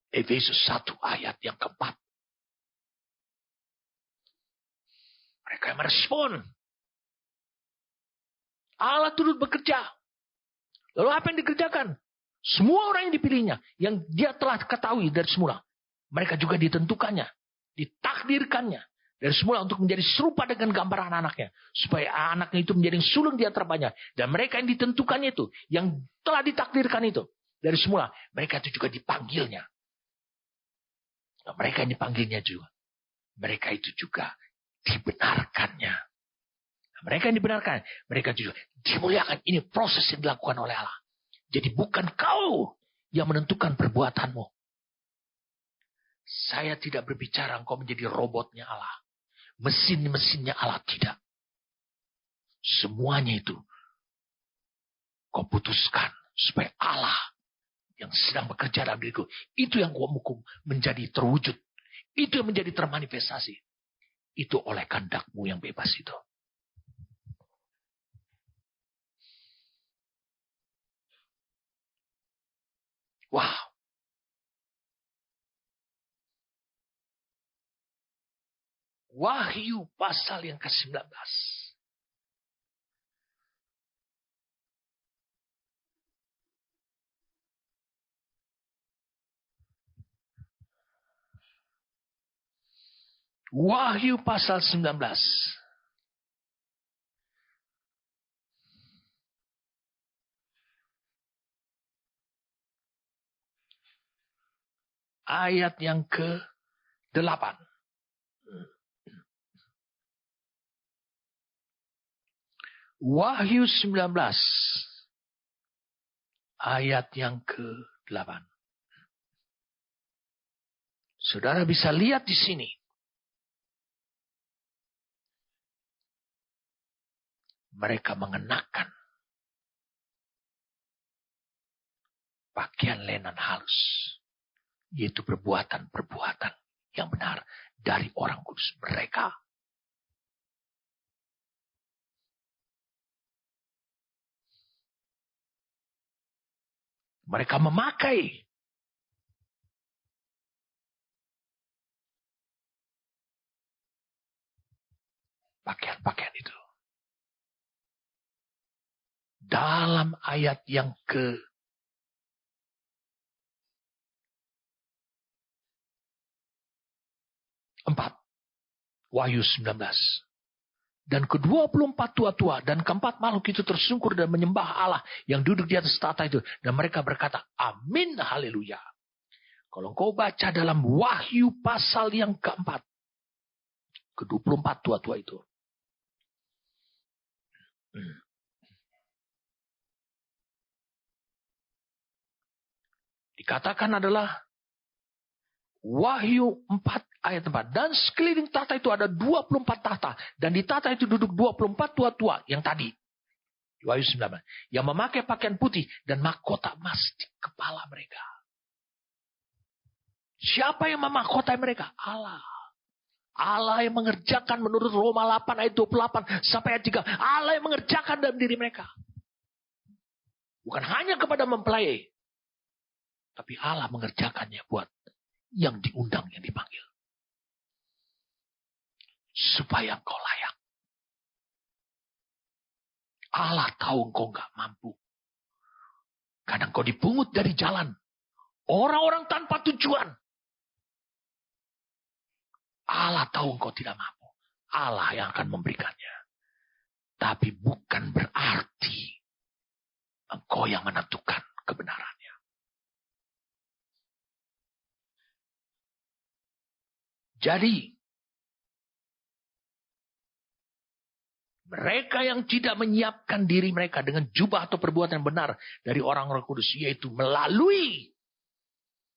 Efesus 1 ayat yang keempat. Mereka yang merespon. Allah turut bekerja. Lalu apa yang dikerjakan? Semua orang yang dipilihnya, yang dia telah ketahui dari semula. Mereka juga ditentukannya, ditakdirkannya dari semula untuk menjadi serupa dengan gambaran anaknya. Supaya anaknya itu menjadi sulung di antara banyak. Dan mereka yang ditentukannya itu, yang telah ditakdirkan itu dari semula, mereka itu juga dipanggilnya. Nah, mereka yang dipanggilnya juga, mereka itu juga dibenarkannya. Mereka yang dibenarkan, mereka juga dimuliakan. Ini proses yang dilakukan oleh Allah. Jadi bukan kau yang menentukan perbuatanmu. Saya tidak berbicara engkau menjadi robotnya Allah. Mesin-mesinnya Allah, tidak. Semuanya itu kau putuskan supaya Allah yang sedang bekerja dalam diriku, itu yang kau hukum menjadi terwujud. Itu yang menjadi termanifestasi. Itu oleh kehendakmu yang bebas itu. Wow. Wahyu pasal yang ke-19. Wahyu pasal 19. Ayat yang ke-8. Wahyu 19. Ayat yang ke-8. Saudara bisa lihat di sini. Mereka mengenakan pakaian lenan halus. Yaitu perbuatan-perbuatan yang benar dari orang kudus mereka. Mereka memakai pakaian-pakaian itu. Dalam ayat yang ke-4. Wahyu 19. Dan ke-24 tua-tua dan keempat makhluk itu tersungkur dan menyembah Allah yang duduk di atas tahta itu. Dan mereka berkata, amin, haleluya. Kalau engkau baca dalam Wahyu pasal yang ke-4. Ke-24 tua-tua itu. Dikatakan adalah Wahyu 4 ayat 4. Dan sekeliling tahta itu ada 24 tahta. Dan di tahta itu duduk 24 tua-tua yang tadi. Wahyu 19. Yang memakai pakaian putih dan mahkota emas di kepala mereka. Siapa yang memahkotai mereka? Allah. Allah yang mengerjakan menurut Roma 8 ayat 28 sampai ayat 3. Allah yang mengerjakan dalam diri mereka. Bukan hanya kepada mempelai. Tapi Allah mengerjakannya buat yang diundang, yang dipanggil. Supaya engkau layak. Allah tahu engkau gak mampu. Karena engkau dipungut dari jalan. Orang-orang tanpa tujuan. Allah tahu engkau tidak mampu. Allah yang akan memberikannya. Tapi bukan berarti engkau yang menentukan kebenarannya. Jadi, mereka yang tidak menyiapkan diri mereka dengan jubah atau perbuatan yang benar dari orang-orang kudus, yaitu melalui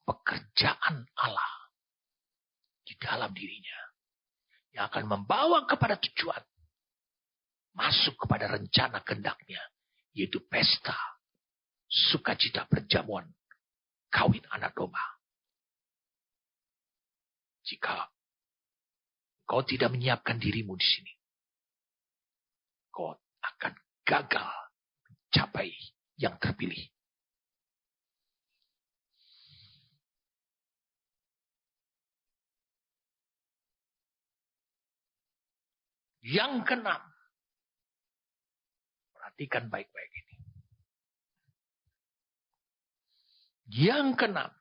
pekerjaan Allah di dalam dirinya, yang akan membawa kepada tujuan, masuk kepada rencana kehendaknya, yaitu pesta, sukacita perjamuan, kawin anak domba. Jika kau tidak menyiapkan dirimu di sini, kau akan gagal mencapai yang terpilih. Yang keenam, perhatikan baik-baik ini. Yang keenam,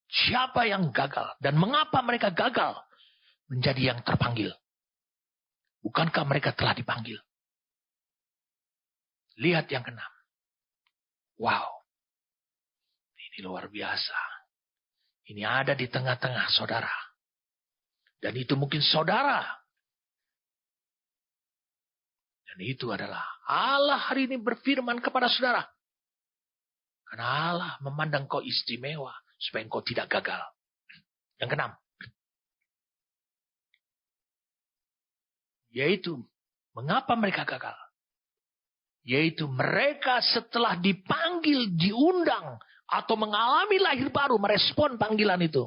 siapa yang gagal dan mengapa mereka gagal menjadi yang terpanggil? Bukankah mereka telah dipanggil? Lihat yang keenam. Wow, ini luar biasa. Ini ada di tengah-tengah saudara. Dan itu mungkin saudara. Dan itu adalah Allah hari ini berfirman kepada saudara. Karena Allah memandang kau istimewa supaya kau tidak gagal. Yang keenam. Yaitu, mengapa mereka gagal? Yaitu mereka setelah dipanggil, diundang, atau mengalami lahir baru, merespon panggilan itu.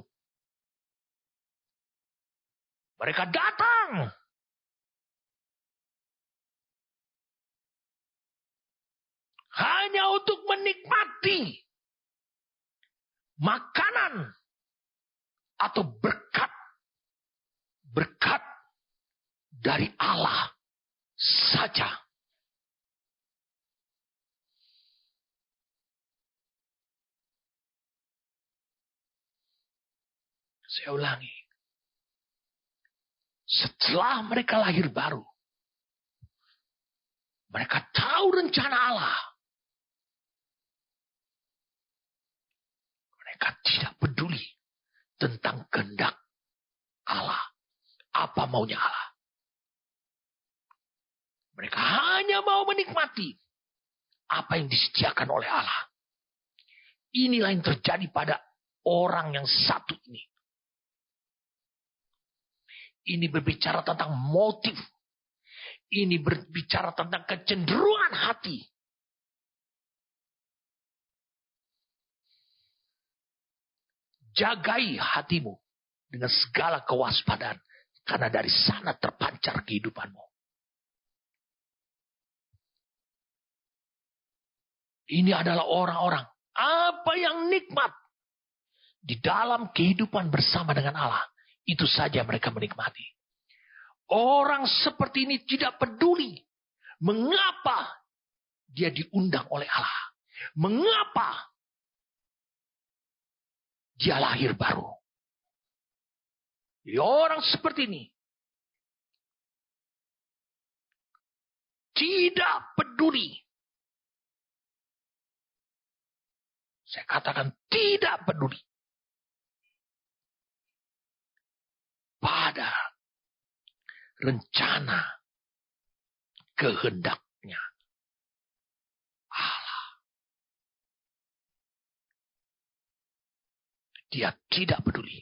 Mereka datang. Hanya untuk menikmati makanan atau berkat. Berkat dari Allah saja. Saya ulangi. Setelah mereka lahir baru, mereka tahu rencana Allah. Mereka tidak peduli tentang kehendak Allah. Apa maunya Allah. Mereka hanya mau menikmati apa yang disediakan oleh Allah. Inilah yang terjadi pada orang yang satu ini. Ini berbicara tentang motif. Ini berbicara tentang kecenderungan hati. Jagai hatimu dengan segala kewaspadaan. Karena dari sana terpancar kehidupanmu. Ini adalah orang-orang. Apa yang nikmat. Di dalam kehidupan bersama dengan Allah. Itu saja mereka menikmati. Orang seperti ini tidak peduli. Mengapa dia diundang oleh Allah. Mengapa dia lahir baru. Jadi orang seperti ini tidak peduli. Saya katakan tidak peduli. Pada rencana kehendaknya Allah. Dia tidak peduli.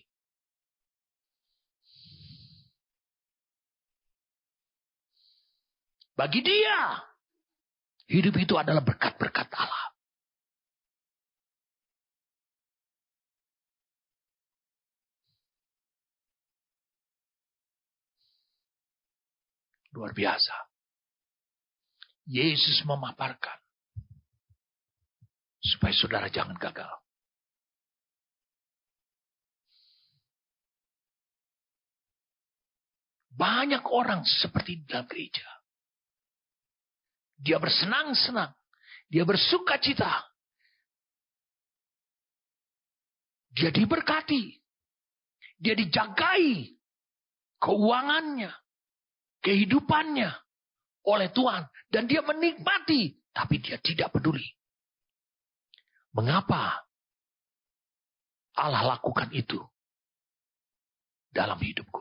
Bagi dia, hidup itu adalah berkat-berkat Allah. Luar biasa. Yesus memaparkan supaya saudara jangan gagal. Banyak orang seperti dalam gereja. Dia bersenang-senang Dia bersuka cita. Dia diberkati. Dia dijagai keuangannya, kehidupannya oleh Tuhan. Dan dia menikmati, tapi dia tidak peduli. Mengapa Allah lakukan itu dalam hidupku?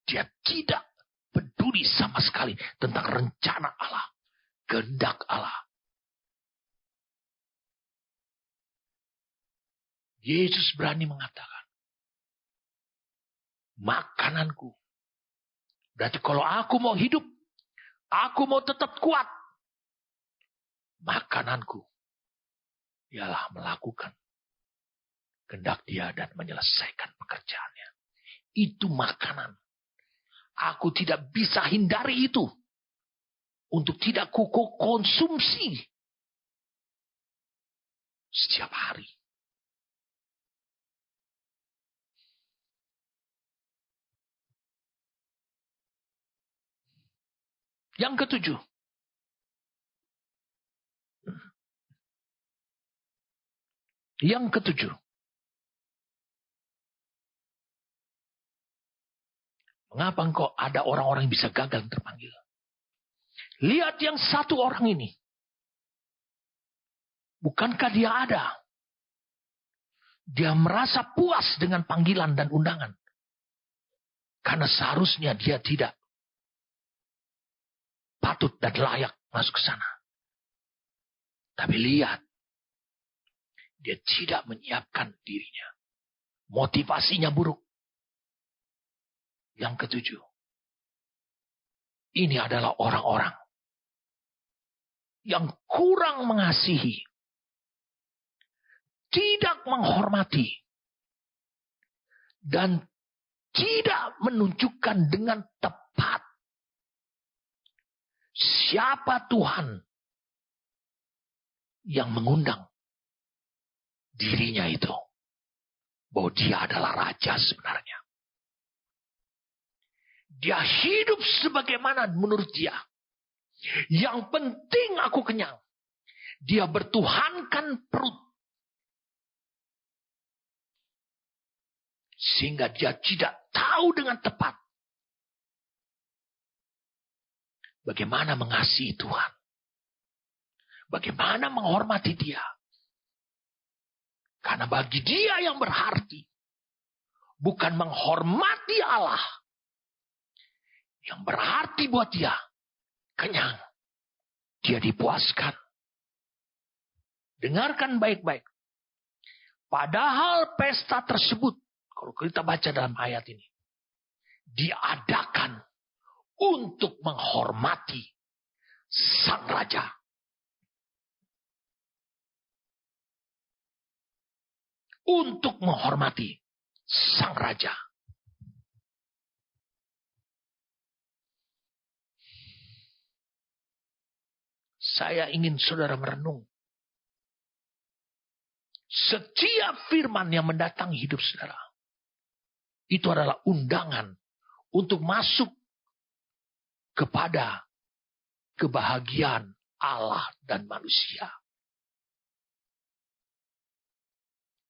Dia tidak peduli sama sekali tentang rencana Allah, kehendak Allah. Yesus berani mengatakan, makananku. Berarti kalau aku mau hidup, aku mau tetap kuat, makananku ialah melakukan kehendak Dia dan menyelesaikan pekerjaannya. Itu makanan. Aku tidak bisa hindari itu untuk tidak konsumsi setiap hari. Yang ketujuh. Yang ketujuh. Mengapa engkau ada orang-orang yang bisa gagal terpanggil? Lihat yang satu orang ini. Bukankah dia ada? Dia merasa puas dengan panggilan dan undangan. Karena seharusnya dia tidak patut dan layak masuk ke sana. Tapi lihat. Dia tidak menyiapkan dirinya. Motivasinya buruk. Yang ketujuh. Ini adalah orang-orang yang kurang mengasihi. Tidak menghormati. Dan tidak menunjukkan dengan tepat siapa Tuhan yang mengundang dirinya itu. Bahwa dia adalah raja sebenarnya. Dia hidup sebagaimana menurut dia. Yang penting aku kenyang. Dia bertuhankan perut. Sehingga dia tidak tahu dengan tepat bagaimana mengasihi Tuhan. Bagaimana menghormati Dia. Karena bagi dia yang berarti bukan menghormati Allah. Yang berarti buat dia kenyang. Dia dipuaskan. Dengarkan baik-baik. Padahal pesta tersebut, kalau kita baca dalam ayat ini, diadakan untuk menghormati sang raja. Untuk menghormati sang raja. Saya ingin saudara merenung. Setiap firman yang mendatangi hidup saudara, itu adalah undangan untuk masuk kepada kebahagiaan Allah dan manusia.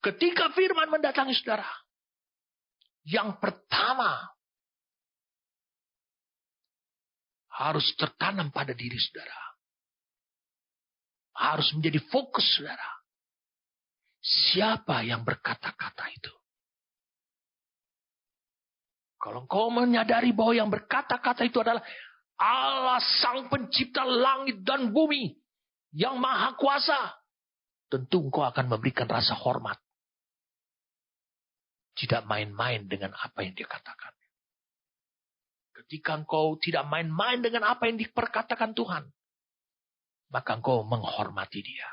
Ketika firman mendatangi saudara, yang pertama harus tertanam pada diri saudara. Harus menjadi fokus saudara. Siapa yang berkata-kata itu? Kalau engkau menyadari bahwa yang berkata-kata itu adalah Allah sang pencipta langit dan bumi yang maha kuasa, tentu engkau akan memberikan rasa hormat. Tidak main-main dengan apa yang dia katakan. Ketika engkau tidak main-main dengan apa yang diperkatakan Tuhan, maka engkau menghormati dia.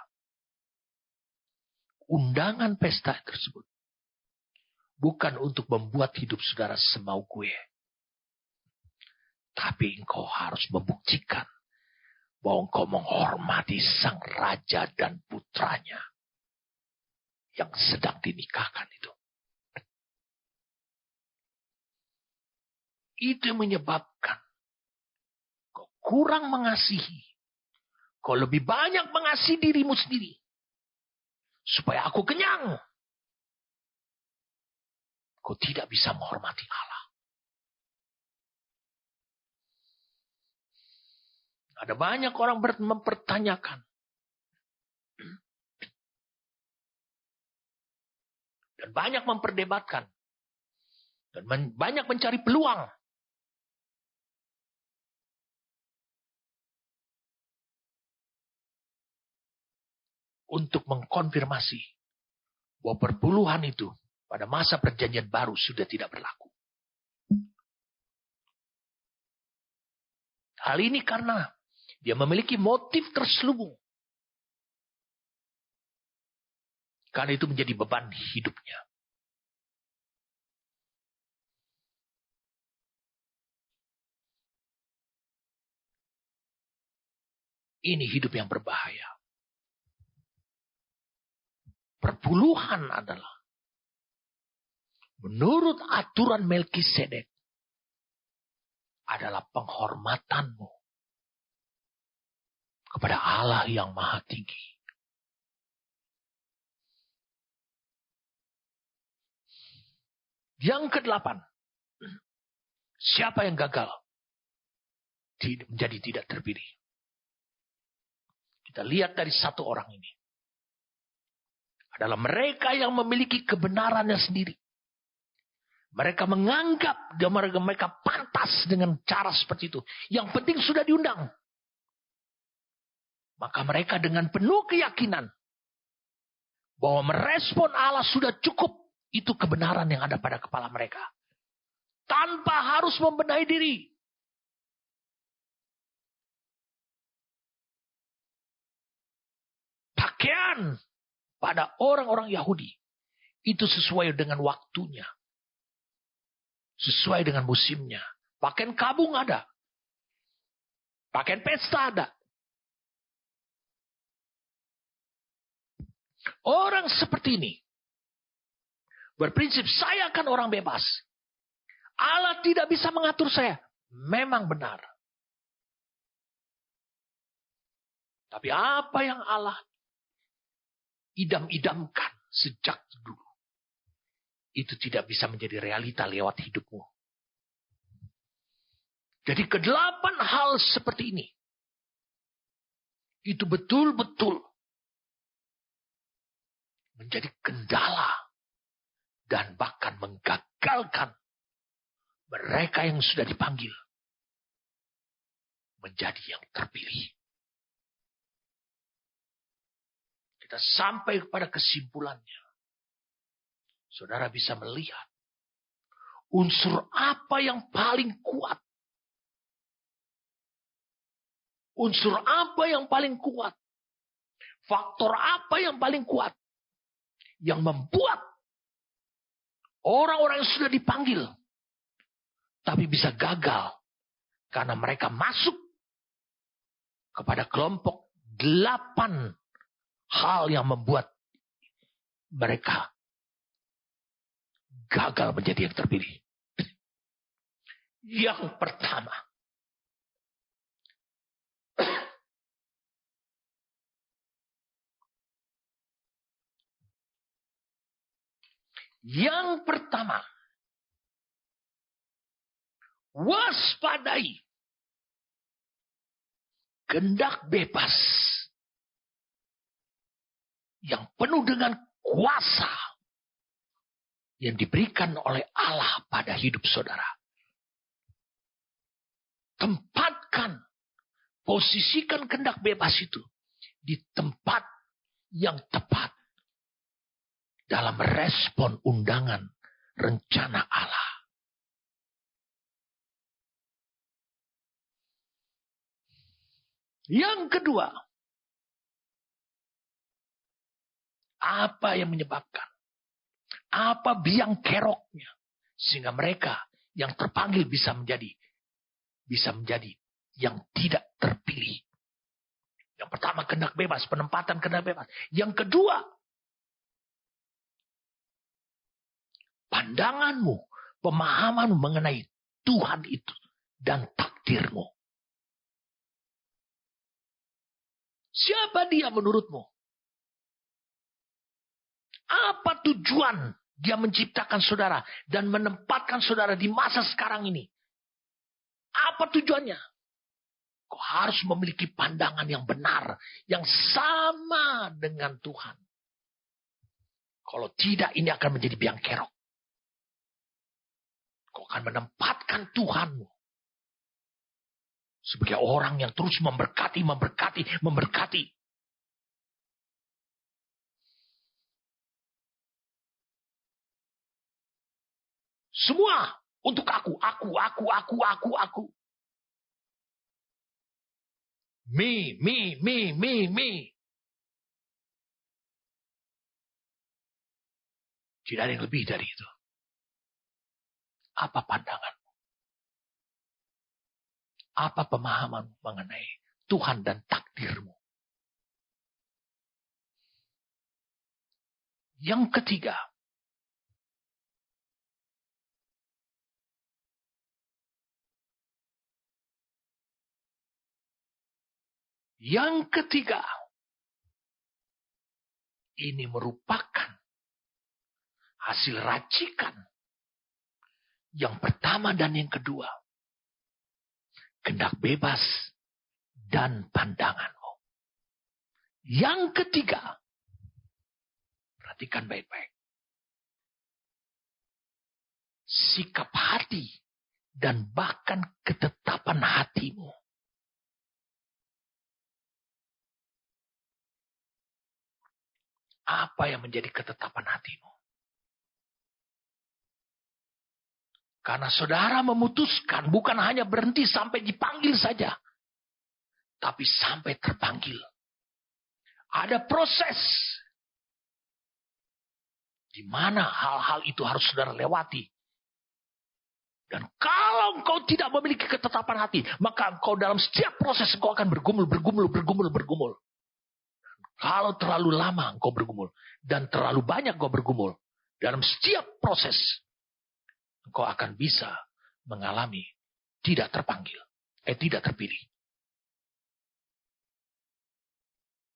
Undangan pesta tersebut bukan untuk membuat hidup saudara semau gue. Tapi engkau harus membuktikan bahwa engkau menghormati sang raja dan putranya yang sedang dinikahkan itu. Itu menyebabkan kau kurang mengasihi, Kau lebih banyak mengasihi dirimu sendiri. Supaya aku kenyang. Kau tidak bisa menghormati Allah. Ada banyak orang mempertanyakan. Dan banyak memperdebatkan. Dan banyak mencari peluang. Untuk mengkonfirmasi bahwa perpuluhan itu pada masa perjanjian baru sudah tidak berlaku. Hal ini karena dia memiliki motif terselubung. Karena itu menjadi beban hidupnya. Ini hidup yang berbahaya. Perpuluhan adalah menurut aturan Melkisedek adalah penghormatanmu kepada Allah yang Maha Tinggi. Yang ke-8, siapa yang gagal menjadi tidak terpilih? Kita lihat dari satu orang ini. Adalah mereka yang memiliki kebenarannya sendiri. Mereka menganggap mereka pantas dengan cara seperti itu. Yang penting sudah diundang. Maka mereka dengan penuh keyakinan bahwa merespon Allah sudah cukup. Itu kebenaran yang ada pada kepala mereka. Tanpa harus membenahi diri. Pakaian pada orang-orang Yahudi itu sesuai dengan waktunya. Sesuai dengan musimnya. Pakaian kabung ada. Pakaian pesta ada. Orang seperti ini berprinsip, saya kan orang bebas. Allah tidak bisa mengatur saya. Memang benar. Tapi apa yang Allah idam-idamkan sejak dulu, itu tidak bisa menjadi realita lewat hidupmu. Jadi ke-8 hal seperti ini, itu betul-betul menjadi kendala dan bahkan menggagalkan mereka yang sudah dipanggil menjadi yang terpilih. Kita sampai kepada kesimpulannya. Saudara bisa melihat unsur apa yang paling kuat. Unsur apa yang paling kuat. Faktor apa yang paling kuat. Yang membuat orang-orang yang sudah dipanggil tapi bisa gagal karena mereka masuk kepada kelompok 8 hal yang membuat mereka gagal menjadi yang terpilih. Yang pertama, waspadai kehendak bebas yang penuh dengan kuasa yang diberikan oleh Allah pada hidup saudara. Tempatkan, posisikan kehendak bebas itu di tempat yang tepat dalam respon undangan rencana Allah. Yang kedua, apa yang menyebabkan? Apa biang keroknya? Sehingga mereka yang terpanggil bisa menjadi yang tidak terpilih. Yang pertama, kehendak bebas, penempatan kehendak bebas. Yang kedua, pandanganmu, pemahamanmu mengenai Tuhan itu dan takdirmu. Siapa dia menurutmu? Apa tujuan dia menciptakan saudara dan menempatkan saudara di masa sekarang ini? Apa tujuannya? Kau harus memiliki pandangan yang benar, yang sama dengan Tuhan. Kalau tidak, ini akan menjadi biang kerok. Kau akan menempatkan Tuhanmu sebagai orang yang terus memberkati. Semua untuk aku. Me. Tidak ada yang lebih dari itu. Apa pandanganmu? Apa pemahamanmu mengenai Tuhan dan takdirmu? Yang ketiga, ini merupakan hasil racikan yang pertama dan yang kedua. Kehendak bebas dan pandanganmu. Yang ketiga, perhatikan baik-baik. Sikap hati dan bahkan ketetapan hatimu. Apa yang menjadi ketetapan hatimu? Karena saudara memutuskan bukan hanya berhenti sampai dipanggil saja. Tapi sampai terpanggil. Ada proses. Di mana hal-hal itu harus saudara lewati. Dan kalau engkau tidak memiliki ketetapan hati, maka engkau dalam setiap proses engkau akan bergumul. Kalau terlalu lama engkau bergumul dan terlalu banyak engkau bergumul, dalam setiap proses engkau akan bisa mengalami tidak terpilih.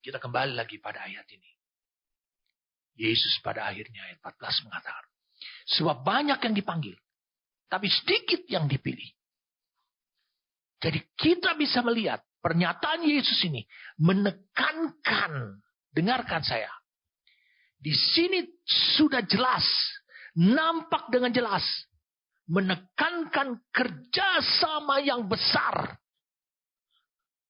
Kita kembali lagi pada ayat ini. Yesus pada akhirnya ayat 14 mengatakan, sebab banyak yang dipanggil, tapi sedikit yang dipilih. Jadi kita bisa melihat pernyataan Yesus ini menekankan, dengarkan saya. Di sini sudah jelas, nampak dengan jelas, menekankan kerjasama yang besar.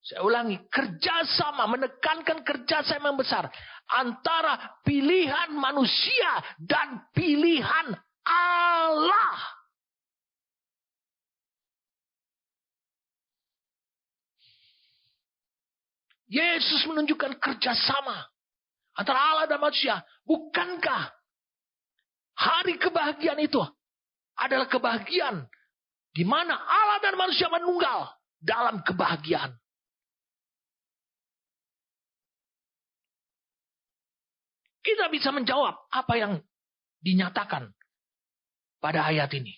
Saya ulangi, kerjasama, menekankan kerjasama yang besar antara pilihan manusia dan pilihan Allah. Yesus menunjukkan kerjasama antara Allah dan manusia. Bukankah hari kebahagiaan itu adalah kebahagiaan di mana Allah dan manusia menunggal dalam kebahagiaan? Kita bisa menjawab apa yang dinyatakan pada ayat ini.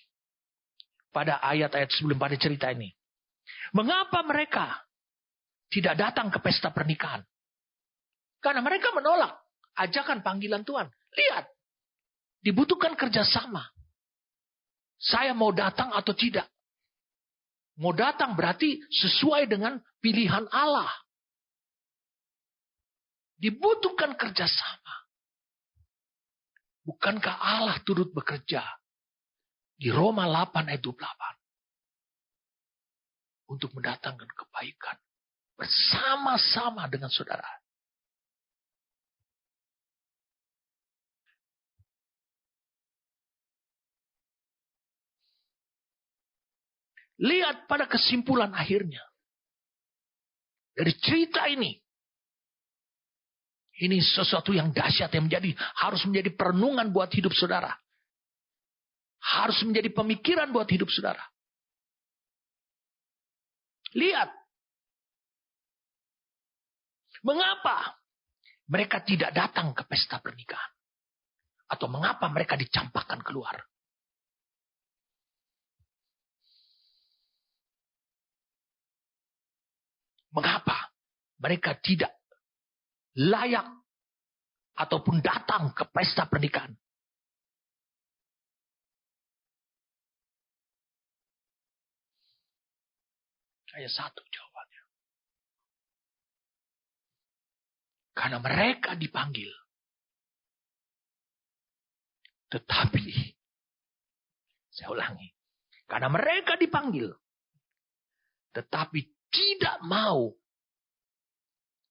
Pada ayat-ayat sebelum pada cerita ini. Mengapa mereka tidak datang ke pesta pernikahan? Karena mereka menolak ajakan panggilan Tuhan. Lihat, dibutuhkan kerjasama. Saya mau datang atau tidak? Mau datang berarti sesuai dengan pilihan Allah. Dibutuhkan kerjasama. Bukankah Allah turut bekerja di Roma 8 ayat 28 untuk mendatangkan kebaikan bersama-sama dengan saudara? Lihat pada kesimpulan akhirnya. Dari cerita ini. Ini sesuatu yang dahsyat yang harus menjadi perenungan buat hidup saudara. Harus menjadi pemikiran buat hidup saudara. Lihat. Mengapa mereka tidak datang ke pesta pernikahan? Atau mengapa mereka dicampakkan keluar? Mengapa mereka tidak layak ataupun datang ke pesta pernikahan? Hanya satu jawabannya. Karena mereka dipanggil. Tetapi, saya ulangi. Karena mereka dipanggil. Tetapi tidak mau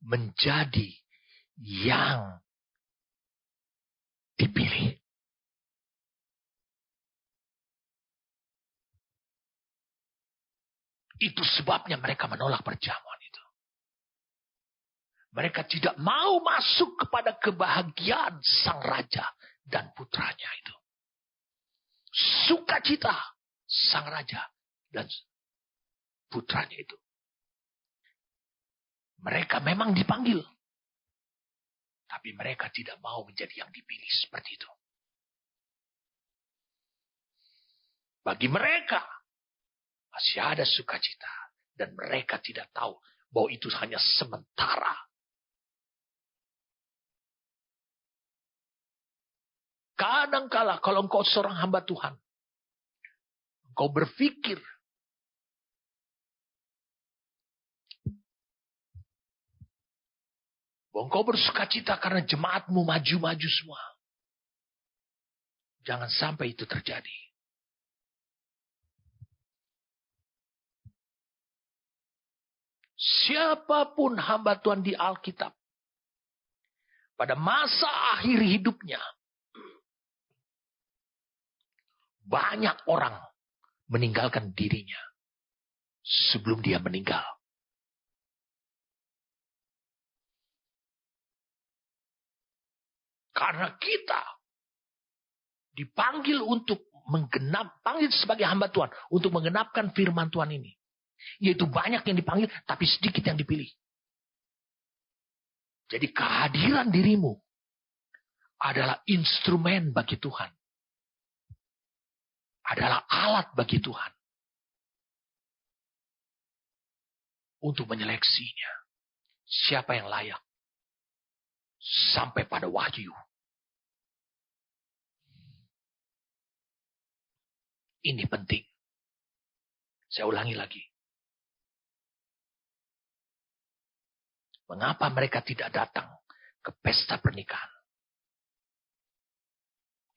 menjadi yang dipilih. Itu sebabnya mereka menolak perjamuan itu. Mereka tidak mau masuk kepada kebahagiaan sang raja dan putranya itu. Sukacita sang raja dan putranya itu. Mereka memang dipanggil. Tapi mereka tidak mau menjadi yang dipilih seperti itu. Bagi mereka masih ada sukacita. Dan mereka tidak tahu bahwa itu hanya sementara. Kadangkala kalau engkau seorang hamba Tuhan, engkau berpikir bahwa engkau bersukacita karena jemaatmu maju-maju semua. Jangan sampai itu terjadi. Siapapun hamba Tuhan di Alkitab, pada masa akhir hidupnya, banyak orang meninggalkan dirinya sebelum dia meninggal. Karena kita dipanggil untuk panggil sebagai hamba Tuhan untuk menggenapkan firman Tuhan ini. Yaitu banyak yang dipanggil, tapi sedikit yang dipilih. Jadi kehadiran dirimu adalah instrumen bagi Tuhan. Adalah alat bagi Tuhan. Untuk menyeleksinya. Siapa yang layak. Sampai pada wahyu. Ini penting. Saya ulangi lagi. Mengapa mereka tidak datang ke pesta pernikahan?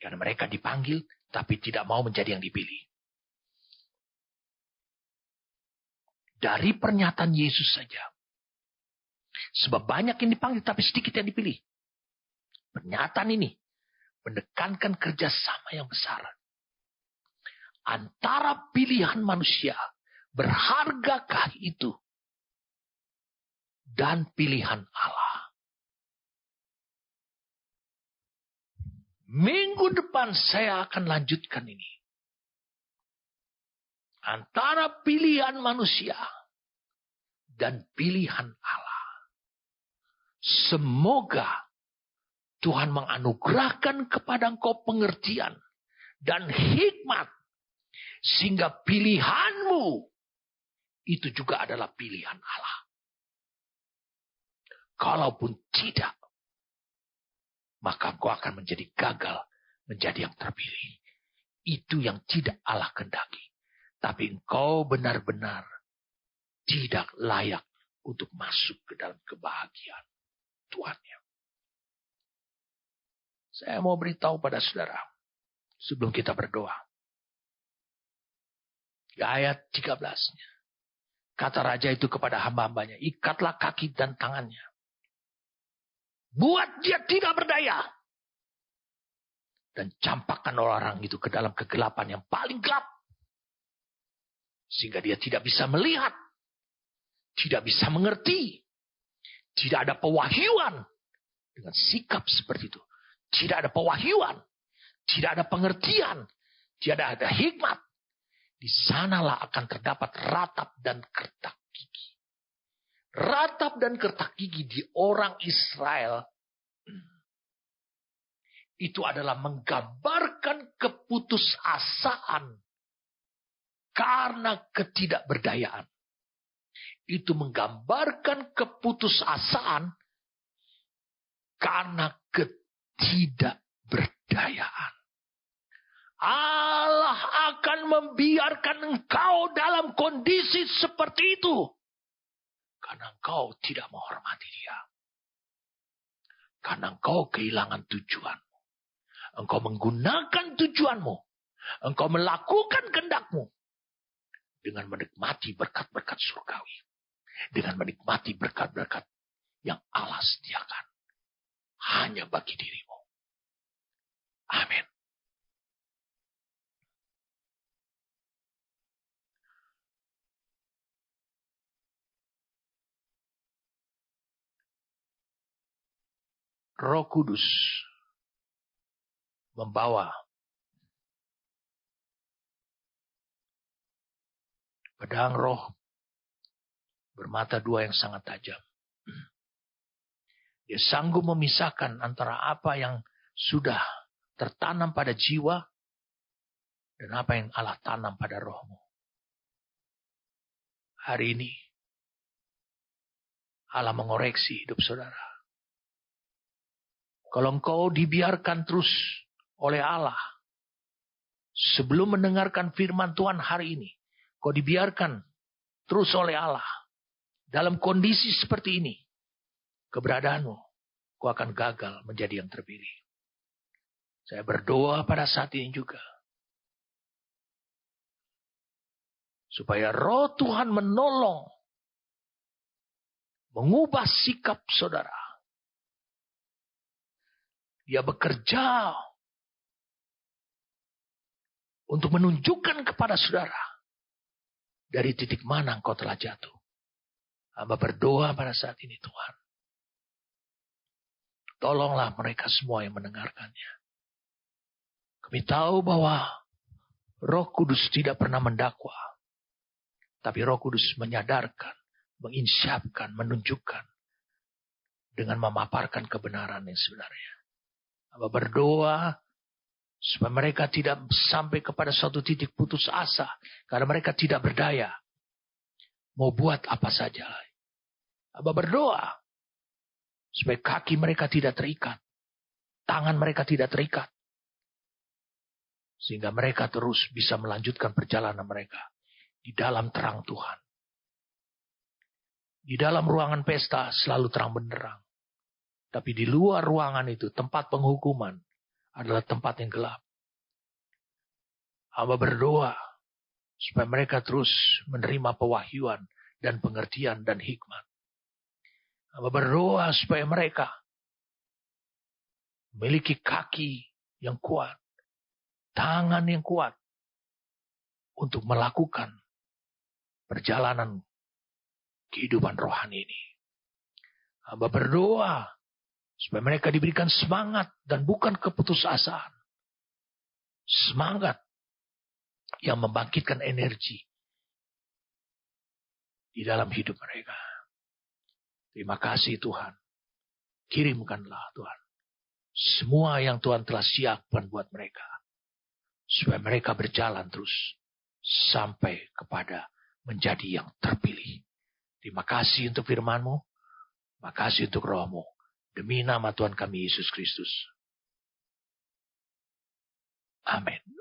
Karena mereka dipanggil, tapi tidak mau menjadi yang dipilih. Dari pernyataan Yesus saja. Sebab banyak yang dipanggil, tapi sedikit yang dipilih. Pernyataan ini menekankan kerjasama yang besar. Antara pilihan manusia, berhargakah itu? Dan pilihan Allah. Minggu depan saya akan lanjutkan ini. Antara pilihan manusia dan pilihan Allah. Semoga Tuhan menganugerahkan kepada engkau pengertian dan hikmat. Sehingga pilihanmu itu juga adalah pilihan Allah. Kalaupun tidak, maka engkau akan menjadi gagal, menjadi yang terpilih. Itu yang tidak Allah kehendaki. Tapi engkau benar-benar tidak layak untuk masuk ke dalam kebahagiaan Tuhannya. Saya mau beritahu pada saudara, sebelum kita berdoa. Di ayat 13-nya. Kata raja itu kepada hamba-hambanya, ikatlah kaki dan tangannya. Buat dia tidak berdaya. Dan campakkan orang itu ke dalam kegelapan yang paling gelap. Sehingga dia tidak bisa melihat. Tidak bisa mengerti. Tidak ada pewahyuan. Dengan sikap seperti itu. Tidak ada pewahyuan. Tidak ada pengertian. Tidak ada hikmat. Di sanalah akan terdapat ratap dan kertak gigi. Ratap dan kertak gigi di orang Israel itu adalah menggambarkan keputusasaan karena ketidakberdayaan. Itu menggambarkan keputusasaan karena ketidakberdayaan. Allah akan membiarkan engkau dalam kondisi seperti itu. Karena engkau tidak menghormati Dia. Karena engkau kehilangan tujuan. Engkau menggunakan tujuanmu. Engkau melakukan kehendakmu. Dengan menikmati berkat-berkat surgawi. Dengan menikmati berkat-berkat yang Allah sediakan. Hanya bagi dirimu. Amin. Roh Kudus membawa pedang roh bermata dua yang sangat tajam. Dia sanggup memisahkan antara apa yang sudah tertanam pada jiwa dan apa yang Allah tanam pada rohmu. Hari ini Allah mengoreksi hidup saudara. Kalau engkau dibiarkan terus oleh Allah, sebelum mendengarkan firman Tuhan hari ini, kau dibiarkan terus oleh Allah, dalam kondisi seperti ini, keberadaanmu, kau akan gagal menjadi yang terpilih. Saya berdoa pada saat ini juga, supaya roh Tuhan menolong, mengubah sikap saudara. Dia bekerja untuk menunjukkan kepada saudara dari titik mana engkau telah jatuh. Hamba berdoa pada saat ini Tuhan. Tolonglah mereka semua yang mendengarkannya. Kami tahu bahwa Roh Kudus tidak pernah mendakwa. Tapi Roh Kudus menyadarkan, menginsyapkan, menunjukkan. Dengan memaparkan kebenaran yang sebenarnya. Hamba berdoa supaya mereka tidak sampai kepada suatu titik putus asa. Karena mereka tidak berdaya. Mau buat apa saja. Hamba berdoa supaya kaki mereka tidak terikat. Tangan mereka tidak terikat. Sehingga mereka terus bisa melanjutkan perjalanan mereka. Di dalam terang Tuhan. Di dalam ruangan pesta selalu terang benderang. Tapi di luar ruangan itu, tempat penghukuman adalah tempat yang gelap. Hamba berdoa supaya mereka terus menerima pewahyuan dan pengertian dan hikmat. Hamba berdoa supaya mereka memiliki kaki yang kuat, tangan yang kuat untuk melakukan perjalanan kehidupan rohani ini. Hamba berdoa supaya mereka diberikan semangat dan bukan keputusasaan. Semangat yang membangkitkan energi di dalam hidup mereka. Terima kasih Tuhan. Kirimkanlah Tuhan semua yang Tuhan telah siapkan buat mereka. Supaya mereka berjalan terus sampai kepada menjadi yang terpilih. Terima kasih untuk firman-Mu. Terima kasih untuk roh-Mu. Demi nama Tuhan kami Yesus Kristus. Amin.